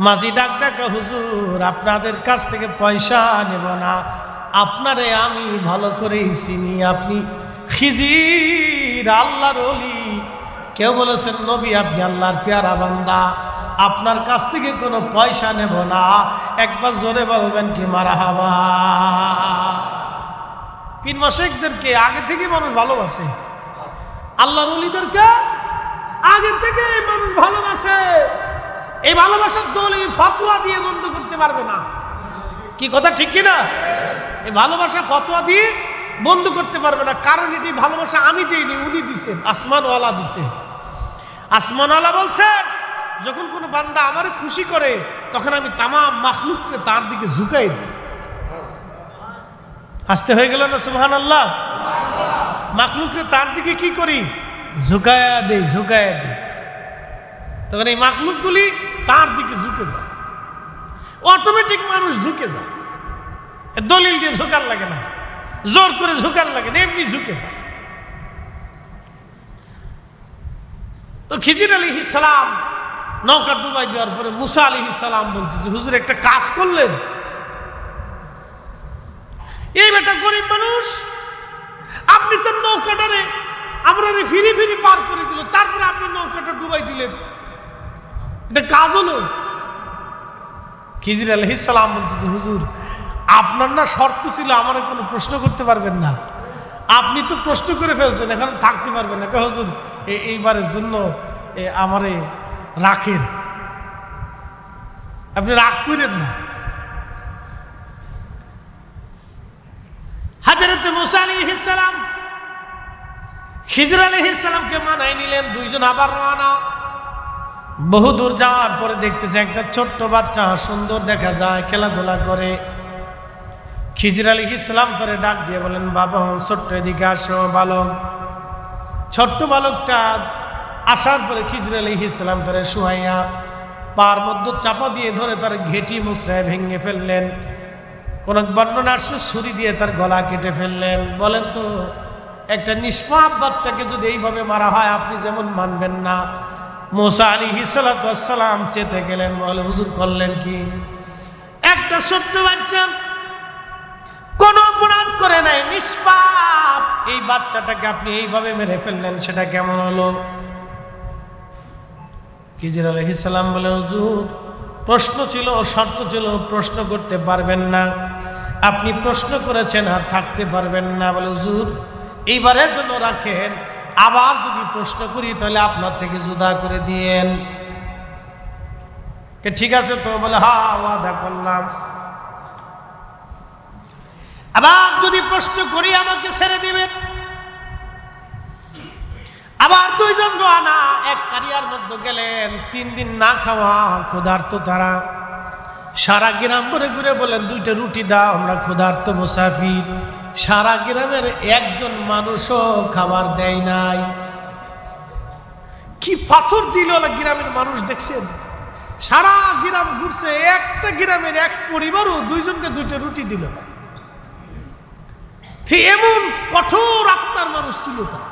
মাঝি ডাক ডাকা, হুজুর আপনাদের কাছ থেকে পয়সা নেব না, আপনারে আমি ভালো করেই চিনি, আপনি খিজির আল্লাহর ওলি। কেউ বলেছেন নবী আপনি আল্লাহর পেয়ারা বান্দা, আপনার কাছ থেকে কোনো পয়সা নেব না। একবার জোরে বলবেন কি মারহাবা। পীর মাশায়েখদেরকে আগে থেকে মানুষ ভালোবাসে, আল্লাহর ওলিদেরকে আগে থেকে মানুষ ভালোবাসে। এই ভালোবাসার দলিল ফতোয়া দিয়ে বন্ধ করতে পারবে না। কি কথা ঠিক কিনা? এই ভালোবাসা ফতোয়া দিয়ে বন্ধ করতে পারবে না। কারণ এটি ভালোবাসা আমি দিইনি, উনি দিচ্ছেন, আসমানওয়ালা দিচ্ছেন। আসমানওয়ালা বলছেন, যখন কোনো বান্দা আমারে খুশি করে তখন আমি তামাম মাখলুককে তার দিকে ঝুঁকাই দিই। আসতে হয়ে গেল না? সুবহানাল্লাহ। মাখলুককে তার দিকে কি করি? ঝুঁকায়া দেই, ঝুঁকায়া দিই। তখন এই মাখলুকগুলি তার দিকে ঝুঁকে যায়, অটোমেটিক মানুষ ঝুঁকে যায়। দলিল দিয়ে ঝুঁকার লাগে না, জোর করে ঝুঁকার লাগে না, এমনি ঝুঁকে যায়। তো খিজির আলাইহিস সালাম নৌকা ডুবাই দেওয়ার পরে মুসা আলাইহিস সালাম বলতেছে, হুজুর একটা কাজ করলেন। এই বেটা গরিব মানুষ, আপনি তো নৌকাটারে আমরা ফিরি ফিরি পার করে দিল, তারপরে আপনি নৌকাটা ডুবাই দিলেন, এটা কাজ হলো? খিজির আলাইহিস সালাম বলতেছে, হুজুর আপনার না শর্ত ছিল আমার কোনো প্রশ্ন করতে পারবেন না, আপনি তো প্রশ্ন করে ফেলছেন, এখানে থাকতে পারবেন না। হুজুর এইবারের জন্য আমারে রাখেন, আপনি রাগ করেন না। খিজির আলাইহিস সালামকে মানায় নিলেন, দুইজন আবার রওনা। বহুদূর যাওয়ার পরে দেখতেছে একটা ছোট্ট বাচ্চা, সুন্দর দেখা যায়, খেলাধুলা করে। খিজির আলাইহিস সালাম তারে ডাক দিয়ে বলেন, বাবা ছোট্ট এদিকে আসো বালক। ছোট্ট বালকটা আসার পরে খিজির আলাইহিস সালাম তারে শুয়াইয়া পার মধ্যে চাপা দিয়ে ধরে তার ঘেঁটি মুসরায় ভেঙে ফেললেন। কোন বর্ণনা আসছে ছুরি দিয়ে তার গলা কেটে ফেললেন। বলেন তো, একটা নিষ্পাপ বাচ্চাকে যদি এইভাবে মারা হয় আপনি যেমন মানবেন না। মুসা আলাইহিস সালাতু ওয়াস সালাম চেতে গেলেন, বলে হুজুর করলেন কি? একটা ছোট্ট বাচ্চা কোন অপরাধ করে নাই, নিষ্পাপ, এই বাচ্চাটাকে আপনি এইভাবে মেরে ফেললেন, সেটা কেমন হলো? খিজির আলাইহিস সালাম বলে, হুজুর প্রশ্ন ছিল, শর্ত ছিল, প্রশ্ন করতে পারবেন না। আপনি প্রশ্ন করেছেন আর থাকতে পারবেন না। বলে হুজুর এইবারের জন্য রাখেন, আবার যদি প্রশ্ন করি তাহলে আপনার থেকে জুদা করে দিয়েন। ঠিক আছে তো? বলে হ্যাঁ, ওয়াদা করলাম। আবার যদি প্রশ্ন করি আমাকে ছেড়ে দিবেন। আবার দুইজন রওনা, এক কারিয়ার মধ্যে গেলেন। 3 দিন না খাওয়া, ক্ষুধার্ত তারা। সারা গ্রাম ঘুরে ঘুরে বলেন, 2টা রুটি দাও, আমরা ক্ষুধার্ত মুসাফির। সারা গ্রামের একজন মানুষও খাবার দেয় নাই। কি পাথর দিল গ্রামের মানুষ, দেখছেন? সারা গ্রাম ঘুরছে, একটা গ্রামের এক পরিবারও দুইজনকে 2টা রুটি দিল না। এমন কঠোর আত্মার মানুষ ছিল তারা,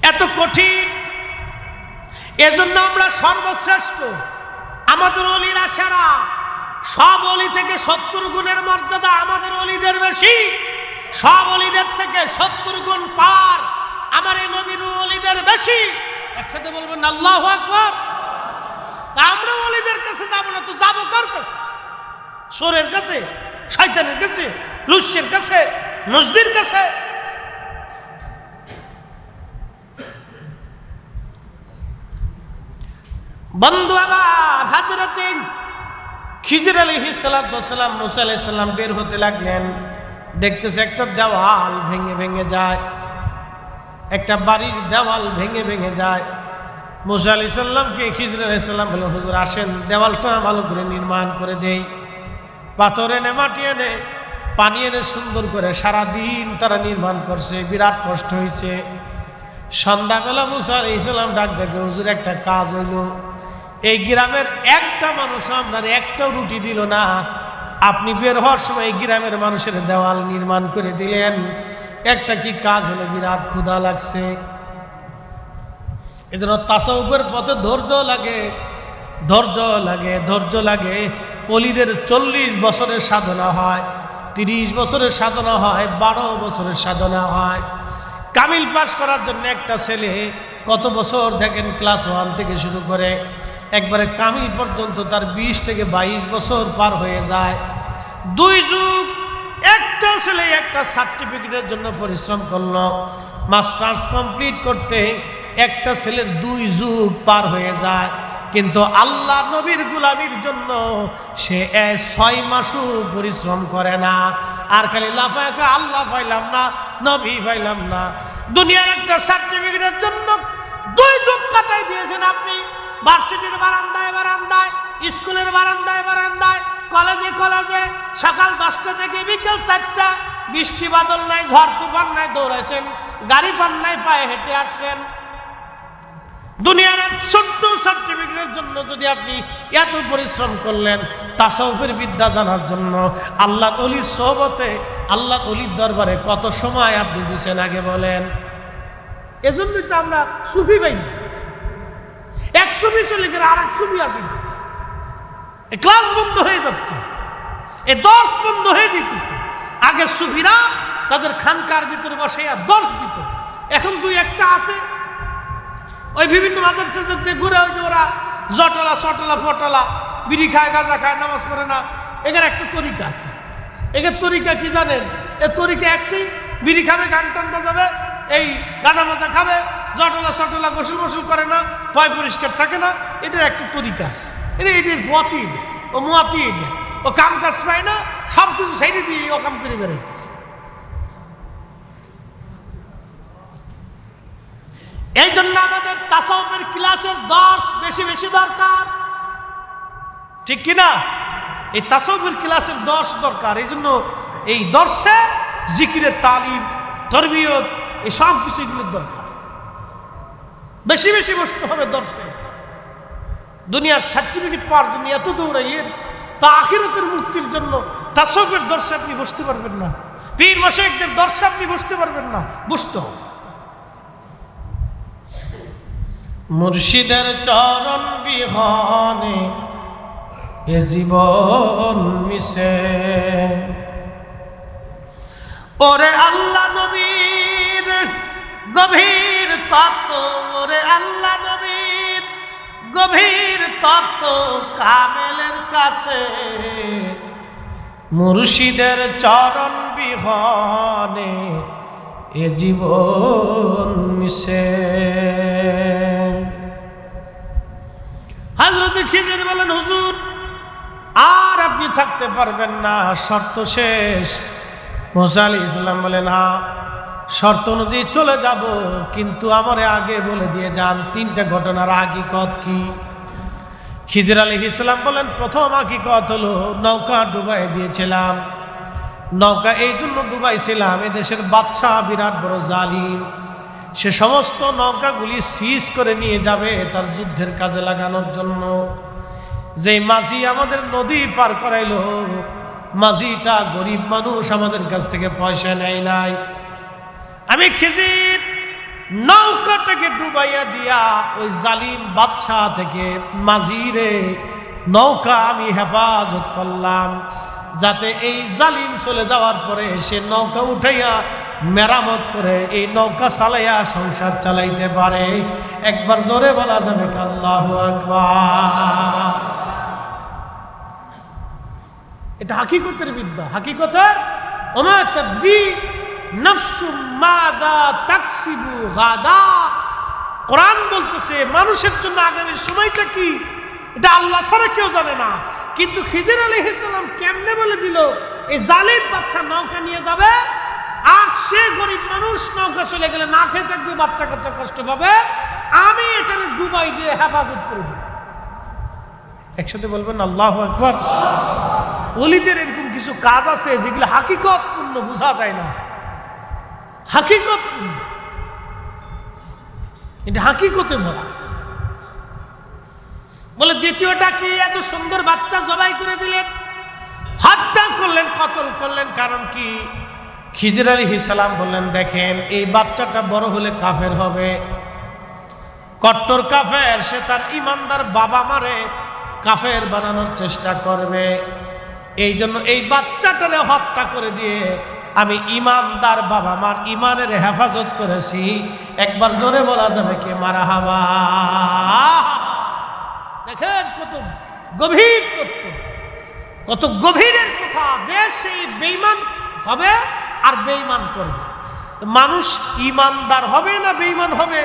এত কঠিন। এজন্য আমরা সর্বশ্রেষ্ঠ, আমাদের অলিরা সেরা। সব অলি থেকে 70 গুণের মর্যাদা আমাদের অলিদের বেশি। সব অলিদের থেকে 70 গুণ পার আমার এই নবীর অলিদের বেশি। একসাথে বলবেন আল্লাহু আকবার। আমরা অলিদের কাছে যাবো না তো যাবো কার কাছে? সোরের কাছে, শয়তানের কাছে, লুচ্ছের কাছে, মসজিদের কাছে? বন্ধু আবার হযরতে খিজির আলাইহিস সালাতু ওয়াস সালাম মুসা আলাইহিস সালাম বের হতে লাগলেন। দেখতেছে একটা দেওয়াল ভেঙে ভেঙে যায়, একটা বাড়ির দেওয়াল ভেঙে ভেঙে যায়। মুসা আলাইহিস সালামকে খিজির আলাইহিস সালাম বললেন, হুজুর আসেন দেওয়ালটা ভালো করে নির্মাণ করে দেই। পাথর এনে, মাটি এনে, পানি এনে সুন্দর করে সারাদিন তারা নির্মাণ করছে। বিরাট কষ্ট হয়েছে। সন্ধ্যাবেলা মুসা আলাইহিস সালাম ডাক দেখে, হুজুর একটা কাজ হইল, এই গ্রামের একটা মানুষ আপনার একটাও রুটি দিল না। আপনি বের হওয়ার সময় এই গ্রামের মানুষের দেওয়াল নির্মাণ করে দিলেন। একটা কি কাজ হলো? বিরাট ক্ষুধা লাগছে। এজন্য তাসাউফের পথে ধৈর্য লাগে, ধৈর্য লাগে, ধৈর্য লাগে। অলিদের 40 বছরের সাধনা হয়, 30 বছরের সাধনা হয়, 12 বছরের সাধনা হয়। কামিল পাস করার জন্য একটা ছেলে কত বছর দেখেন, ক্লাস 1 থেকে শুরু করে একবারে কামিল পর্যন্ত তার 20 থেকে 22 বছর পার হয়ে যায়। 2 যুগ একটা ছেলে একটা সার্টিফিকেটের জন্য পরিশ্রম করলো। মাস্টার্স কমপ্লিট করতে একটা ছেলের 2 যুগ পার হয়ে যায়। কিন্তু আল্লাহ নবীর গোলামির জন্য সে 6 মাসও পরিশ্রম করে না। আর খালি লাফায় আল্লাহ পাইলাম না, নবী পাইলাম না। দুনিয়ার একটা সার্টিফিকেটের জন্য 2 যুগ কাটাই দিয়েছেন আপনি। ভার্সিটির বারান্দায় বারান্দায়, স্কুলের বারান্দায় বারান্দায়, কলেজে কলেজে, সকাল 10টা থেকে বিকেল 4টা, বৃষ্টি বাদল নাই, ঝড় তুফান নাই, দৌড়াইছেন। গাড়ি পান নাই, পায়ে হেঁটে আসছেন। দুনিয়ার এক ছোট্ট সার্টিফিকেটের জন্য যদি আপনি এত পরিশ্রম করলেন, তাসাউফের বিদ্যা জানার জন্য আল্লাহর ওলির সোহবতে, আল্লাহর ওলির দরবারে কত সময় আপনি দিছেন আগে বলেন? এজন্যই তো আমরা সুফি পাই না। 1 সুফি চলে গেলে আর 1 সুফি আসে না। ক্লাস বন্ধ হয়ে যাচ্ছে, দর্শ বন্ধ হয়ে যেতেছে। আগে সুফিরা তাদের খানকার ভিতরে বসে দর্শ দিত। এখন 2-1টা আছে, ওই বিভিন্ন মাজার টাজার দিয়ে ঘুরে, ওই যে ওরা জটলা চটলা ফটলা, বিড়ি খায়, গাঁজা খায়, নামাজ পড়ে না। এখানে একটা তরিকা আছে। এখানে তরিকা কি জানেন? এ তরিকা একটি, বিড়ি খাবে, গান টান বাজাবে, এই গাঁজা মাজা খাবে, জটলা চটলা, গোসল মোসল করে না, পয় পরিষ্কার থাকে না। এটার একটা তরিকা আছে। এটির মতি নেই, ও মতি নেই, ও কাম কাজ পায় না, সব কিছু সাইডে দিয়ে ও কাম করে বেড়াইতেছে। এই জন্য আমাদের তাসাউফের ক্লাসের দর্শ বেশি বেশি দরকার, ঠিক কিনা? এই তাসাউফের ক্লাসের দর্শ দরকার। এই জন্য এই দর্শে জিকিরের তালিম, তরবিয়ত, এই সব কিছু এগুলোর দরকার। বেশি বেশি বসতে হবে দর্শে। দুনিয়ার সার্টিফিকেট পাওয়ার জন্য এত দৌড়াইলেন, তা আখিরাতের মুক্তির জন্য তাসাউফের দর্শে আপনি বসতে পারবেন না, পীর মাশায়েখদের দর্শে আপনি বসতে পারবেন না। বসতে হবে মুর্শিদের চরণ বিহনে এ জীবন মিশে। ওরে আল্লাহ নবীর গভীর তত্ত্ব, ওরে আল্লাহ নবীর গভীর তত্ত্ব কামেলের কাছে, মুর্শিদের চরণ বিহনে এ জীবন মিশে। হযরত খিজির বলেন, হুজুর আর আপনি থাকতে পারবেন না, শর্ত শেষ। মুসা আলাইহিস সালাম বলেন, হ্যাঁ শর্ত অনুযায়ী চলে যাব, কিন্তু আমারে আগে বলে দিয়ে যান তিনটা ঘটনার হাকিকত কি। খিজির আলাইহিস সালাম বলেন, প্রথম হাকিকত হলো নৌকা ডুবাই দিয়েছিলাম। নৌকা এই জন্য ডুবাইছিলাম, এদেশের বাদশা বিরাট বড় জালিম, সে সমস্ত নৌকাগুলি সিজ করে নিয়ে যাবে তার যুদ্ধের কাজে লাগানোর জন্য। যেই মাঝি আমাদের নদী পার করাইলো, মাঝিটা গরিব মানুষ, আমাদের কাছ থেকে পয়সা নেয় নাই। আমি খিজির নৌকাটাকে ডুবাইয়া দিয়া ওই জালিম বাদশা থেকে মাঝিরে নৌকা আমি হেফাজত করলাম, যাতে এই জালিম চলে যাওয়ার পরে সে নৌকা উঠাইয়া মেরামত করে এই নৌকা চালাইয়া সংসার চালাইতে পারে। একবার জোরে বলা যাবে আল্লাহু আকবার। এটা হাকিকতের বিদ্যা, হাকিকতের। ওমা তাদরি নাফসু মাযা তাকসিবু গাদা। কোরআন বলতেছে মানুষের জন্য আগামীর সময়টা কি এটা আল্লাহ ছাড়া কেউ জানে না। কিন্তু খিজির আলাইহিস সালাম কেমনে বলে দিল, এই জালিম বাচ্চা নৌকা নিয়ে যাবে, আর সে গরিব মানুষ নৌকা চলে গেলে না খেয়ে থাকবে, বাচ্চা কাচ্চা কষ্ট পাবে, আমি এটা ডুবাই দিয়ে হেফাজত করে দিই। একসাথে বলবেন আল্লাহু আকবার। ওলিদের এরকম কিছু কাজ আছে যেগুলো হাকিকত পূর্ণ, বোঝা যায় না, হাকিকত পূর্ণ, এটা হাকিকতে বলা। বলে দ্বিতীয়টা কি, এত সুন্দর বাচ্চা জবাই করে দিলেন, হত্যা করলেন, কতল করলেন, কারণ কি? খিজির আলাইহিস সালাম বললেন, দেখেন এই বাচ্চাটা বড় হলে কাফের হবে, কট্টর কাফের, সে তার ইমানদার বাবা মারে কাফের বানানোর চেষ্টা করবে। এই জন্য এই বাচ্চাটারে হত্যা করে দিয়ে আমি ইমানদার বাবা মার ইমানের হেফাজত করেছি। একবার জোরে বলা যাবে কি মারহাবা। দেখেন কত গভীর তত্ত্ব, কত গভীরের কথা, যে সেই বেঈমান হবে আর বেঈমান করবে। মানুষ ইমানদার হবে না বেঈমান হবে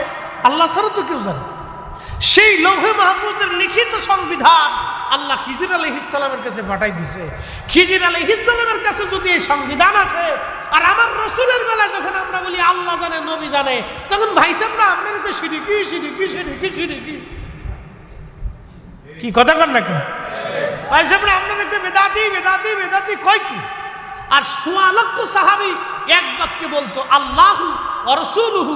আল্লাহ ছাড়া তো কেউ জানে। সেই লৌহে মাহফুজের লিখিত সংবিধান আল্লাহ খিজির আলাইহিস সালামের কাছে পাঠাই দিছে। খিজির আলাইহিস সালামের কাছে যদি এই সংবিধান আসে, আর আমার রসুলের বেলা যখন আমরা বলি আল্লাহ জানে নবী জানে, তখন ভাই সাহেবরা আপনাদেরকে শিরিকি শিরিকি শিরিকি শিরিকি কি কথা কন না কেন? ভাই সাহেবরা আপনাদেরকে বেদাতি বেদাতি বেদাতি কয় কি? আর ১৬ লক্ষ সাহাবী এক বাক্যে বলতো আল্লাহু ওয়া রাসূলুহু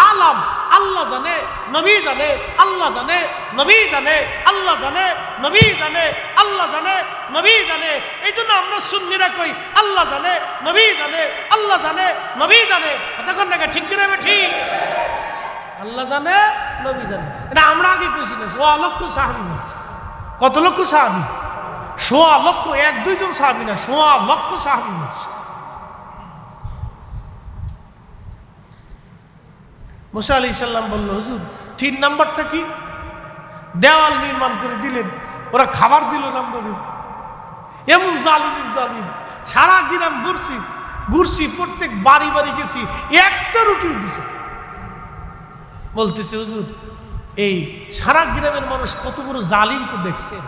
আলাম, আল্লাহ জানে নবী জানে, আল্লাহ জানে নবী জানে, আল্লাহ জানে নবী জানে, আল্লাহ জানে নবী জানে। এই জন্য আমরা সুন্নিরা কই আল্লাহ জানে নবী জানে, আল্লাহ জানে নবী জানে। কতক্ষণ না ঠিক কিনা? ঠিক, আল্লাহ জানে নবী জানে। এটা আমরা আগে কইছিলাম। ১৬ লক্ষ সাহাবী বলছে। কত লক্ষ সাহাবী? ১৬ লক্ষ, এক দুইজন সাহাবী না, ১৬ লক্ষ সাহাবী বলছে। মুসা আলাইহিস সালাম বলল, হুজুর ৩ নাম্বারটা কি? দেওয়াল নির্মাণ করে দিলেন, ওরা খাবার দিল না আমরা। এমন জালিমের জালিম, সারা গ্রাম ঘুরছি ঘুরছি, প্রত্যেক বাড়ি বাড়ি গেছি, একটা রুটি দিছে। বলতেছে হুজুর এই সারা গ্রামের মানুষ কত বড় জালিম তো দেখছেন,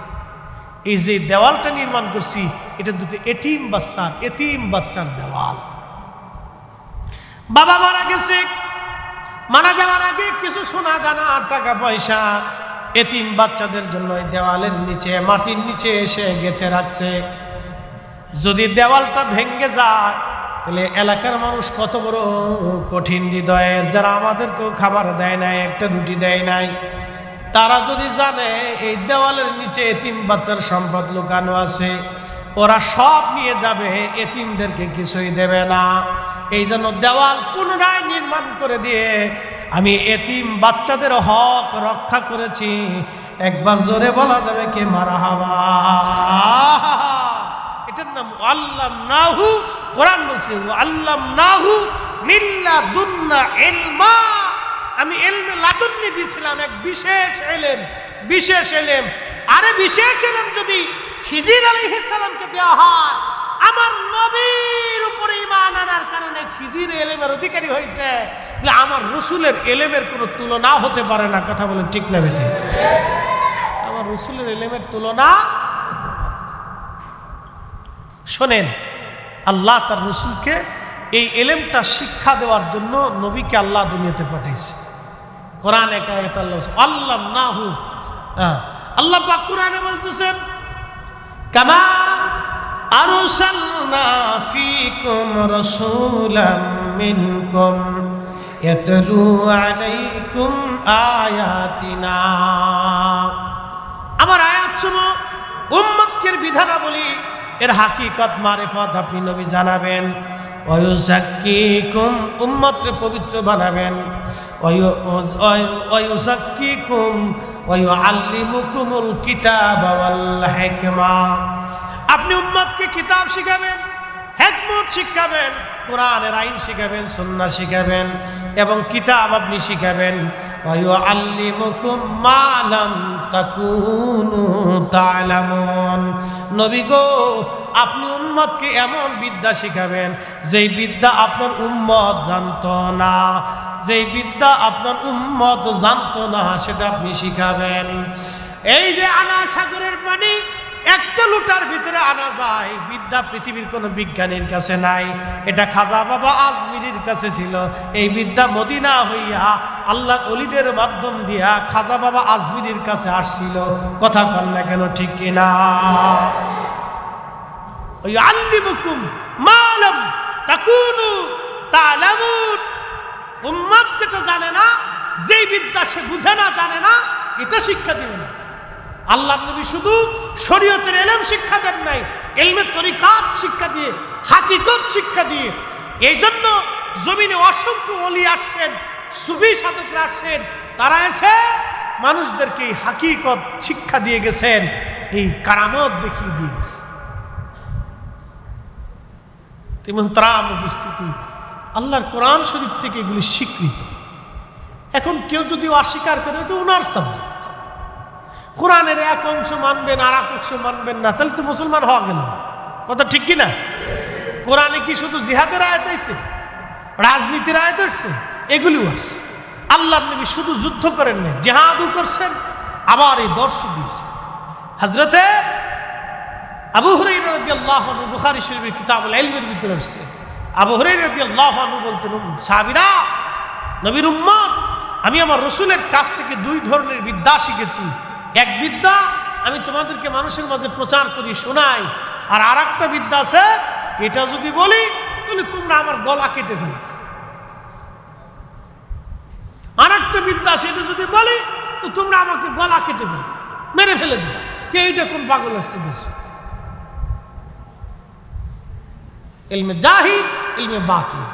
এই যে দেওয়ালটা নির্মাণ করছি এটা দুটো এতিম বাচ্চার দেওয়াল। বাবা মারা গেছে, মারা যাওয়ার আগে কিছু সোনা দানা টাকা পয়সা এতিম বাচ্চাদের জন্য দেওয়ালের নিচে মাটির নিচে এসে গেঁথে রাখছে। যদি দেওয়ালটা ভেঙে যায় তাহলে এলাকার মানুষ কত বড় কঠিন হৃদয়ের, যারা আমাদেরকেও খাবার দেয় নাই, একটা রুটি দেয় নাই, তারা যদি জানে এই দেওয়ালের নিচে এতিম বাচ্চার সম্পদ লুকানো আছে, ওরা সব নিয়ে যাবে, এতিমদেরকে কিছুই দেবে না। এই জন্য দেওয়াল পুনরায় নির্মাণ করে দিয়ে আমি এতিম বাচ্চাদের হক রক্ষা করেছি। একবার জোরে বলা যাবে কে মারহাবা। এটার নাম আল্লামনাহু। কোরআন বলছে আল্লামনাহু মিল্লাদুন্না ইলমা। আমি ইলমে লাদুন্নি দিয়েছিলাম, এক বিশেষ ইলম, বিশেষ ইলম। আরে বিশেষ ইলম যদি খিজির আলাইহিস সালামকে দেওয়া হয়, আমার নবীর উপরে ঈমান আনার কারণে খিজির ইলমের অধিকারী হয়েছে, তাহলে আমার রাসূলের ইলমের কোনো তুলনা হতে পারে না। কথা বলেন ঠিক না বেটি? আমার রাসূলের ইলমের তুলনা। শোনেন, আল্লাহ তার রাসূলকে এই ইলমটা শিক্ষা দেওয়ার জন্য নবীকে আল্লাহ দুনিয়াতে পাঠিয়েছে। কোরআনে এক আয়াতে আল্লাহ আল্লামনাহু, আল্লাহ পাক কোরআনে বলতেছেন কামা আরসালনা ফীকুম রাসূলাম মিনকুম ইয়াতলু আলাইকুম আয়াতিনা। আমার আয়াতসমূহ উম্মতের বিধানাবলী এর হাকিকত মারিফত আপনি নবী জানাবেন। ওয়ায়ুযাক্কিকুম, উম্মতকে পবিত্র বানাবেন। ওয়ায়ুযাক্কিকুম ওয়ায়ুআল্লিমুকুমুল কিতাবা ওয়াল হিকমা, আপনি উম্মতকে কিতাব শিখাবেন, হিকমত শিখাবেন, কোরআনের আইন শিখাবেন, সুন্নাহ শিখাবেন এবং কিতাব আপনি শিখাবেন। ওয়ায়ুআল্লিমুকুম মা লাম তাকুনু তা'লামুন, নবী গো আপনি উম্মতকে এমন বিদ্যা শিখাবেন যেই বিদ্যা আপনার উম্মত জানতো না, যেই বিদ্যা আপনার উম্মত জানতো না সেটা আপনি শিখাবেন। এই যে আনা সাগরের পানি একটা লোটার ভিতরে আনা যায়, বিদ্যা পৃথিবীর কোনো বিজ্ঞানীর কাছে নাই, এটা খাজা বাবা আজমিরির কাছে ছিল। এই বিদ্যা মদিনা হইয়া আল্লাহর ওলিদের মাধ্যম দিয়া খাজা বাবা আজমিরির কাছে আসছিল। কথা কন না কেন, ঠিক কিনা? ওই আল্লিমুকুম মা লাম তাকুনু তা'লামুন, উম্মত যেটা জানে না, যেই বিদ্যা সে বুঝে না, জানে না, এটা শিক্ষা দিবে না। আল্লাহর নবী শুধু শরীয়তের ইলম শিক্ষা দেন নাই, ইলমের তরিকাত শিক্ষা দিয়ে, হাকিকত শিক্ষা দিয়ে। এই জন্য জমিনে অসংখ্য ওলি আসছেন, সুফি সাধকরা আসছেন, তারা এসে মানুষদেরকে এই হাকিকত শিক্ষা দিয়ে গেছেন, এই কারামত দেখিয়ে দিয়ে গেছে। মুহতারাম উপস্থিতি, আল্লাহর কোরআন শরীফ থেকে এগুলি স্বীকৃত। এখন কেউ যদি অস্বীকার করে, এটা ওনার সাবজেক্ট। কোরআনের এক অংশ মানবেন আর এক অংশ মানবেন না, তাহলে তো মুসলমান হওয়া গেল না। কথা ঠিক কিনা? কোরআনে কি শুধু জিহাদের আয়াত আছে, রাজনীতির আয়াত আসছে? এগুলিও আসছে। আল্লাহর নবী শুধু যুদ্ধ করেন না, জিহাদও করছেন, আবার এই দর্শ দিয়েছেন। হযরতে আবু হুরায়রা রাদিয়াল্লাহু আনহু বুখারী শরীফের কিতাবুল ইলমের ভিতরে আসছে। আবু হুরায়রা রাদিয়াল্লাহু আনহু বলতেন, সাহাবীরা, নবীর উম্মত, আমি আমার রাসূলের কাছ থেকে দুই ধরনের বিদ্যা শিখেছি। এক বিদ্যা আমি তোমাদেরকে মানুষের মাঝে প্রচার করি, শোনাই, আর আরেকটা বিদ্যা আছে, এটা যদি বলি তাহলে তোমরা আমার গলা কেটে ফেলো। আরেকটা বিদ্যা আছে, এটা যদি বলি তো তোমরা আমাকে গলা কেটে ফেলো, মেরে ফেলে দেবে। কে এটা কোন পাগল আসছে দেশ? ইলমে জাহির, ইলমে বাতিন।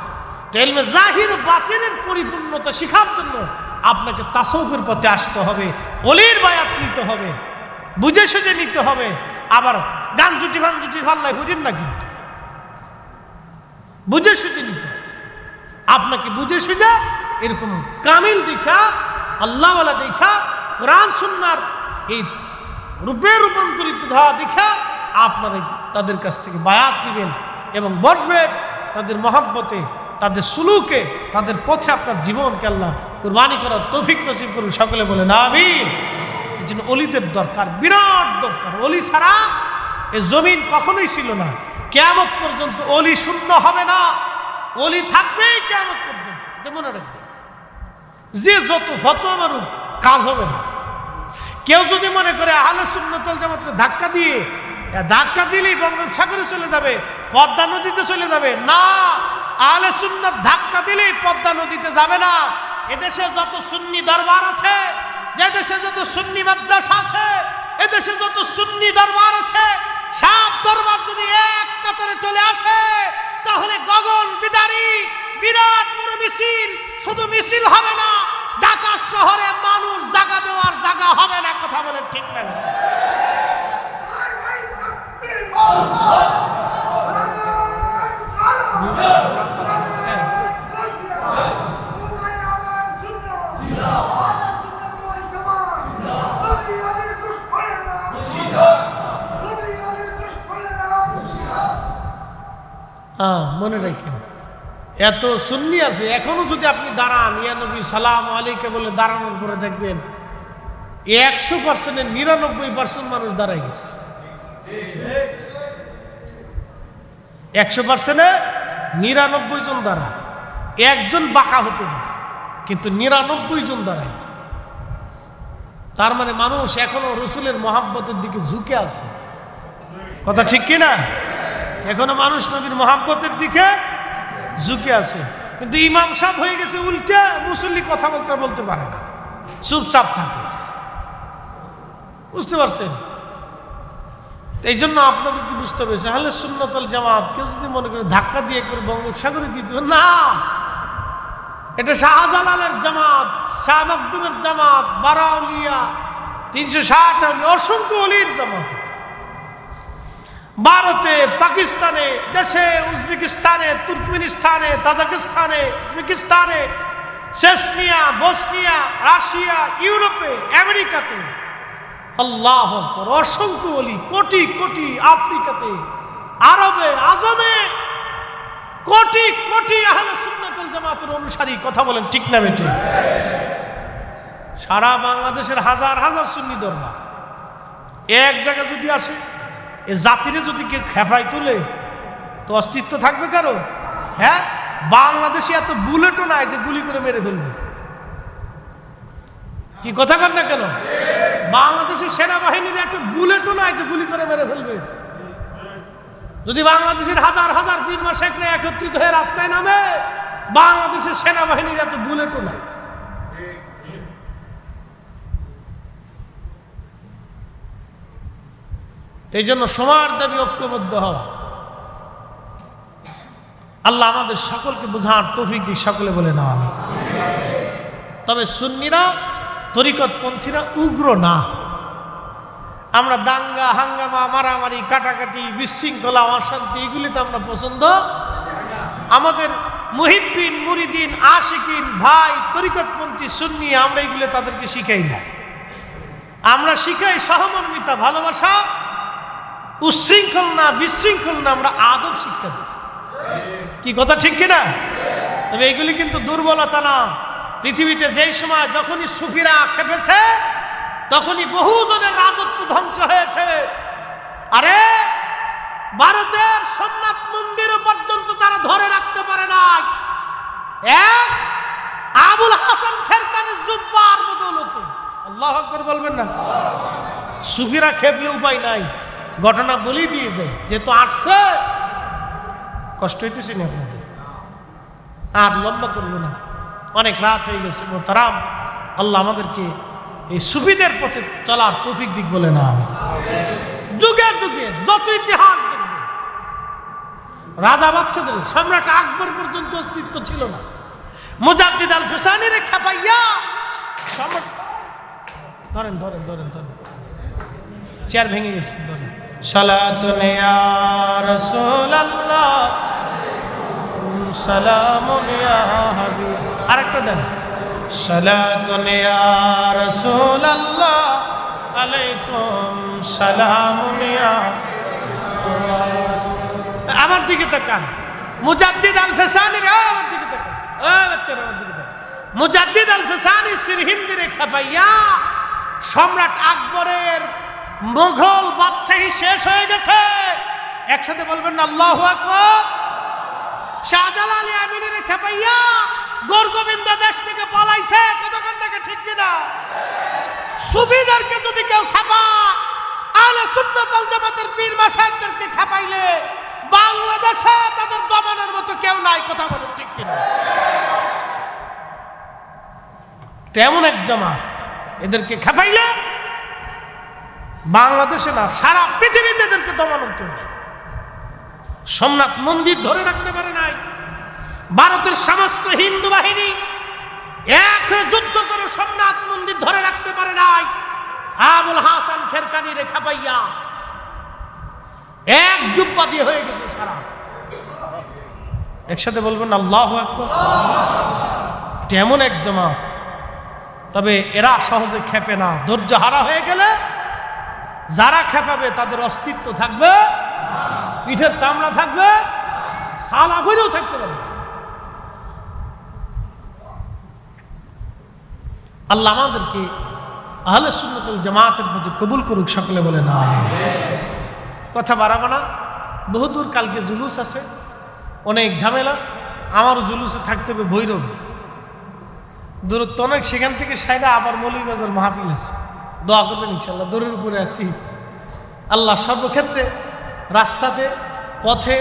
তো ইলমে জাহির ও বাতিনের পরিপূর্ণতা শেখার জন্য আপনাকে তাসাউফের পথে আসতে হবে, ওলির বায়াত নিতে হবে, বুঝে সুঝে নিতে হবে। আবার গান জুটি ভান জুটি ভাল্লায় বুঝেন না, কিন্তু বুঝে সুঝে নিতে হবে। আপনাকে বুঝে সুঝে এরকম কামিল দেখা, আল্লাহওয়ালা দেখা, কোরআন সুন্নাহর এই রূপে রূপান্তরিত হওয়া দেখা আপনারা তাদের কাছ থেকে বায়াত নেবেন এবং বসবেন তাদের মহব্বতে, তাদের সুলুকে, তাদের পথে আপনার জীবনকে আল্লাহ কুরবানি করার তৌফিক নসিব করুন। সকলে বলেন আমিন। এই জন্য অলিদের দরকার, বিরাট দরকার। অলি ছাড়া এ জমিন কখনোই ছিল না। কিয়ামত পর্যন্ত অলি শূন্য হবে না, অলি থাকবেই কিয়ামত পর্যন্ত, এটা মনে রাখবেন। যে যত ফতোয়া মারুক কাজ হবে না। কেউ যদি মনে করে আহলে সুন্নাত ওয়াল জামাতকে ধাক্কা দিলেই বঙ্গোপসাগরে চলে যাবে, পদ্মা নদীতে চলে যাবে, না, আহলে সুন্নাত ধাক্কা দিলেই পদ্মা নদীতে যাবে না। এদেশে যত সুন্নি দরবার আছে, যে দেশে যত সুন্নি মাদ্রাসা আছে, এদেশে যত সুন্নি দরবার আছে, সব দরবার যদি এক কাতারে চলে আসে তাহলে গগন বিদারী বিরাট বড় মিছিল, শুধু মিছিল হবে না, ঢাকা শহরে মানুষ জায়গা দেওয়ার জায়গা হবে না। কথা বলেন ঠিক না? মনে রাখেন, এত সুন্নি আছে, এখনো যদি আপনি দাঁড়ান ইয়া নবী সালাম আলাইকে বলে দাঁড়ানোর পরে দেখবেন 100%-এর 99% মানুষ দাঁড়ায় গেছে। 100%-এ 99 জন দাঁড়ায়, একজন বাঁকা হতে পারে, কিন্তু 99 জন দাঁড়ায়। তার মানে মানুষ এখনো রসুলের মহাব্বতের দিকে ঝুঁকে আছে। কথা ঠিক কিনা? এখনো মানুষ নবীর মহাব্বতের দিকে ঝুঁকে আছে, কিন্তু ইমাম সাহেব হয়ে গেছে উল্টে, মুসল্লি কথা বলতে পারে না, চুপচাপ থাকে। বুঝতে পারছেন? এই জন্য আপনাদেরকে বুঝতে হবে, আহলে সুন্নাত ওয়াল জামাত কেউ যদি মনে করে ধাক্কা দিয়ে করে বঙ্গোপসাগরে দিতে, না, এটা শাহজালালের জামাত, শাহ মখদুমের জামাত, বারাউলিয়া 360 অসংখ্য অলির জামাত। ভারতে, পাকিস্তানে, দেশে, উজবেকিস্তানে, তুর্কমেনিস্তানে, তাজিকিস্তানে, উজবেকিস্তানে, চেচনিয়া, বসনিয়া, রাশিয়া, ইউরোপে, আমেরিকাতে, আল্লাহ আকবার, অসংখ্য ওলি, কোটি কোটি, আফ্রিকাতে, আরবে, আজমে কোটি কোটি আহলে সুন্নাত ওয়াল জামাতের অনুসারী। কথা বলেন ঠিক না বেটে? সারা বাংলাদেশের হাজার হাজার সুন্নি দরবার এক জায়গায় যদি আসে, এ জাতিরে যদি কেউ খেফাই তুলে তো অস্তিত্ব থাকবে কারো? হ্যাঁ, বাংলাদেশে এত বুলেটও নাই যে গুলি করে মেরে ফেলবে। কি কথা কর না কেন? বাংলাদেশের সেনাবাহিনীর একটা বুলেটও নাই যে গুলি করে মেরে ফেলবে। যদি বাংলাদেশের হাজার হাজার পীর মাশায়েখরা একত্রিত হয়ে রাস্তায় নামে, বাংলাদেশের সেনাবাহিনীর এত বুলেটও নাই। এই জন্য সবার দাবি ঐক্যবদ্ধ হওয়া। আল্লাহ আমাদের সকলকে বোঝার তৌফিক দিক, সকলে বলে না আমি। তবে সুন্নিরা, তরিকতপন্থীরা উগ্র না। আমরা দাঙ্গা হাঙ্গামা, মারামারি, কাটাকাটি, বিশৃঙ্খলা, অশান্তি এগুলিতে আমরা পছন্দ। আমাদের মুহিব্বিন, মুরিদিন, আশিকিন, ভাই, তরিকতপন্থী সুন্নি, আমরা এগুলো তাদেরকে শিখাই না। আমরা শিখাই সহমর্মিতা, ভালোবাসা, উচ্ছৃঙ্খল না, বিশৃঙ্খল না, আমরা আদব শিক্ষা দিই। কি কথা ঠিক কিনা? তবে এগুলি কিন্তু দুর্বলতা না। পৃথিবীতে যেই সময় যখনই সুফিরা খেপেছে, তখনই বহুজনের রাজত্ব ধ্বংস হয়েছে। আরে ভারতের সোমনাথ মন্দির পর্যন্ত তারা ধরে রাখতে পারে নাই, এক আবুল হাসান খেরকানির জুব্বার বদৌলতে। আল্লাহু আকবার বলবেন না? সুফিরা খেপলে উপায় নাই, ঘটনা বলি দিয়ে যায়, যেহেতু আসছে। কষ্ট হইতেছে না আপনাদের? আর লম্বা করবো না, অনেক রাত হয়ে গেছে। মোহতারাম, আল্লাহ আমাদেরকে এই সুফিদের পথে চলার তৌফিক দিক বলে না আমি। যুগে যুগে যত ইতিহাস দেখবেন, রাজা বাদশাদের, সম্রাট আকবর পর্যন্ত অস্তিত্ব ছিল না। মুজাদ্দিদ আল ফিসানির খেপাইয়া সম্রাট, ধরেন ধরেন ধরেন ধরেন, চেয়ার ভেঙে গেছে, ধরেন। সালাতুন ইয়া রাসূলুল্লাহ, সালামুন ইয়া হাবিব, আরেকটা দেন। সালাতুন ইয়া রাসূলুল্লাহ, আলাইকুম সালামুন ইয়া। আমার দিকে তাকান, মুজাদ্দিদ আল ফিসানি, আমার দিকে তাকান, বাচ্চারা আমার দিকে তাকান। মুজাদ্দিদ আল ফিসানি সিরহিন্দির খেপাইয়া সম্রাট আকবরের মুঘল বাদশাহী শেষ হয়ে গেছে। একসাথে বলবেন না আল্লাহু আকবার। শাহজালাল আমিনের খেপাইয়া গোরগোবিন্দ দেশ থেকে পালাইছে। না? সুফিদেরকে যদি কেউ খেপায়, আহলে সুন্নাত ওয়াল জামাতের পীর মাশায়েখদেরকে খেপাইলে বাংলাদেশে তাদের দমনের মতো কেউ নাই। কথা বলেন ঠিক কিনা? তেমন এক জামাত, এদেরকে খেপাইলে বাংলাদেশে না সারা পৃথিবীতে এদেরকে দমন করবে। সোমনাথ মন্দির ধরে রাখতে পারে নাই, ভারতের সমস্ত হিন্দু বাহিনী এক হয়ে যুদ্ধ করে সোমনাথ মন্দির ধরে রাখতে পারে নাই। আবুল হাসান খেরকানি রেখা পাইয়া এক জুব্বা দিয়ে হয়ে গেছে সারা। একসাথে বলবেন আল্লাহু আকবার। এটা এমন এক জামাত, তবে এরা সহজে খেপে না। ধৈর্য হারা হয়ে গেলে যারা খেপাবে তাদের অস্তিত্ব থাকবে, পিঠের চামড়া থাকবে, সালা হইলেও থাকতে পারবে। আল্লাহ আমাদেরকে আহলে সুন্নাত ওয়াল জামাতের প্রতি কবুল করুক, সকলে বলে না। কথা বাড়াবো না, বহুদূর কালকে জুলুস আছে, অনেক ঝামেলা। আমারও জুলুসে থাকতে হবে ভৈরবে, দূরত্ব অনেক। সেখান থেকে সাইডা আবার মৌলভীবাজার মাহফিল আছে, দোয়া করবেন ইনশাল্লাহ। দূরের উপরে আছি, আল্লাহ সর্বক্ষেত্রে রাস্তাতে পথে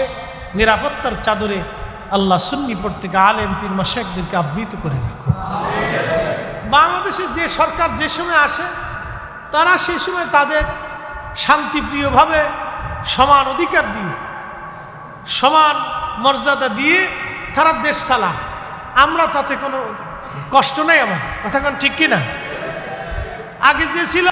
নিরাপত্তার চাদরে আল্লাহ সুন্নি প্রত্যেক আলেম পীর মাশায়েখদেরকে আবৃত করে রাখো। বাংলাদেশে যে সরকার যে সময় আসে, তারা সেই সময় তাদের শান্তিপ্রিয়ভাবে সমান অধিকার দিয়ে, সমান মর্যাদা দিয়ে তারা দেশ চালায়। আমরা তাতে কোনো কষ্ট নেই আমাদের। কথা কোন ঠিক কিনা? আগে যে ছিল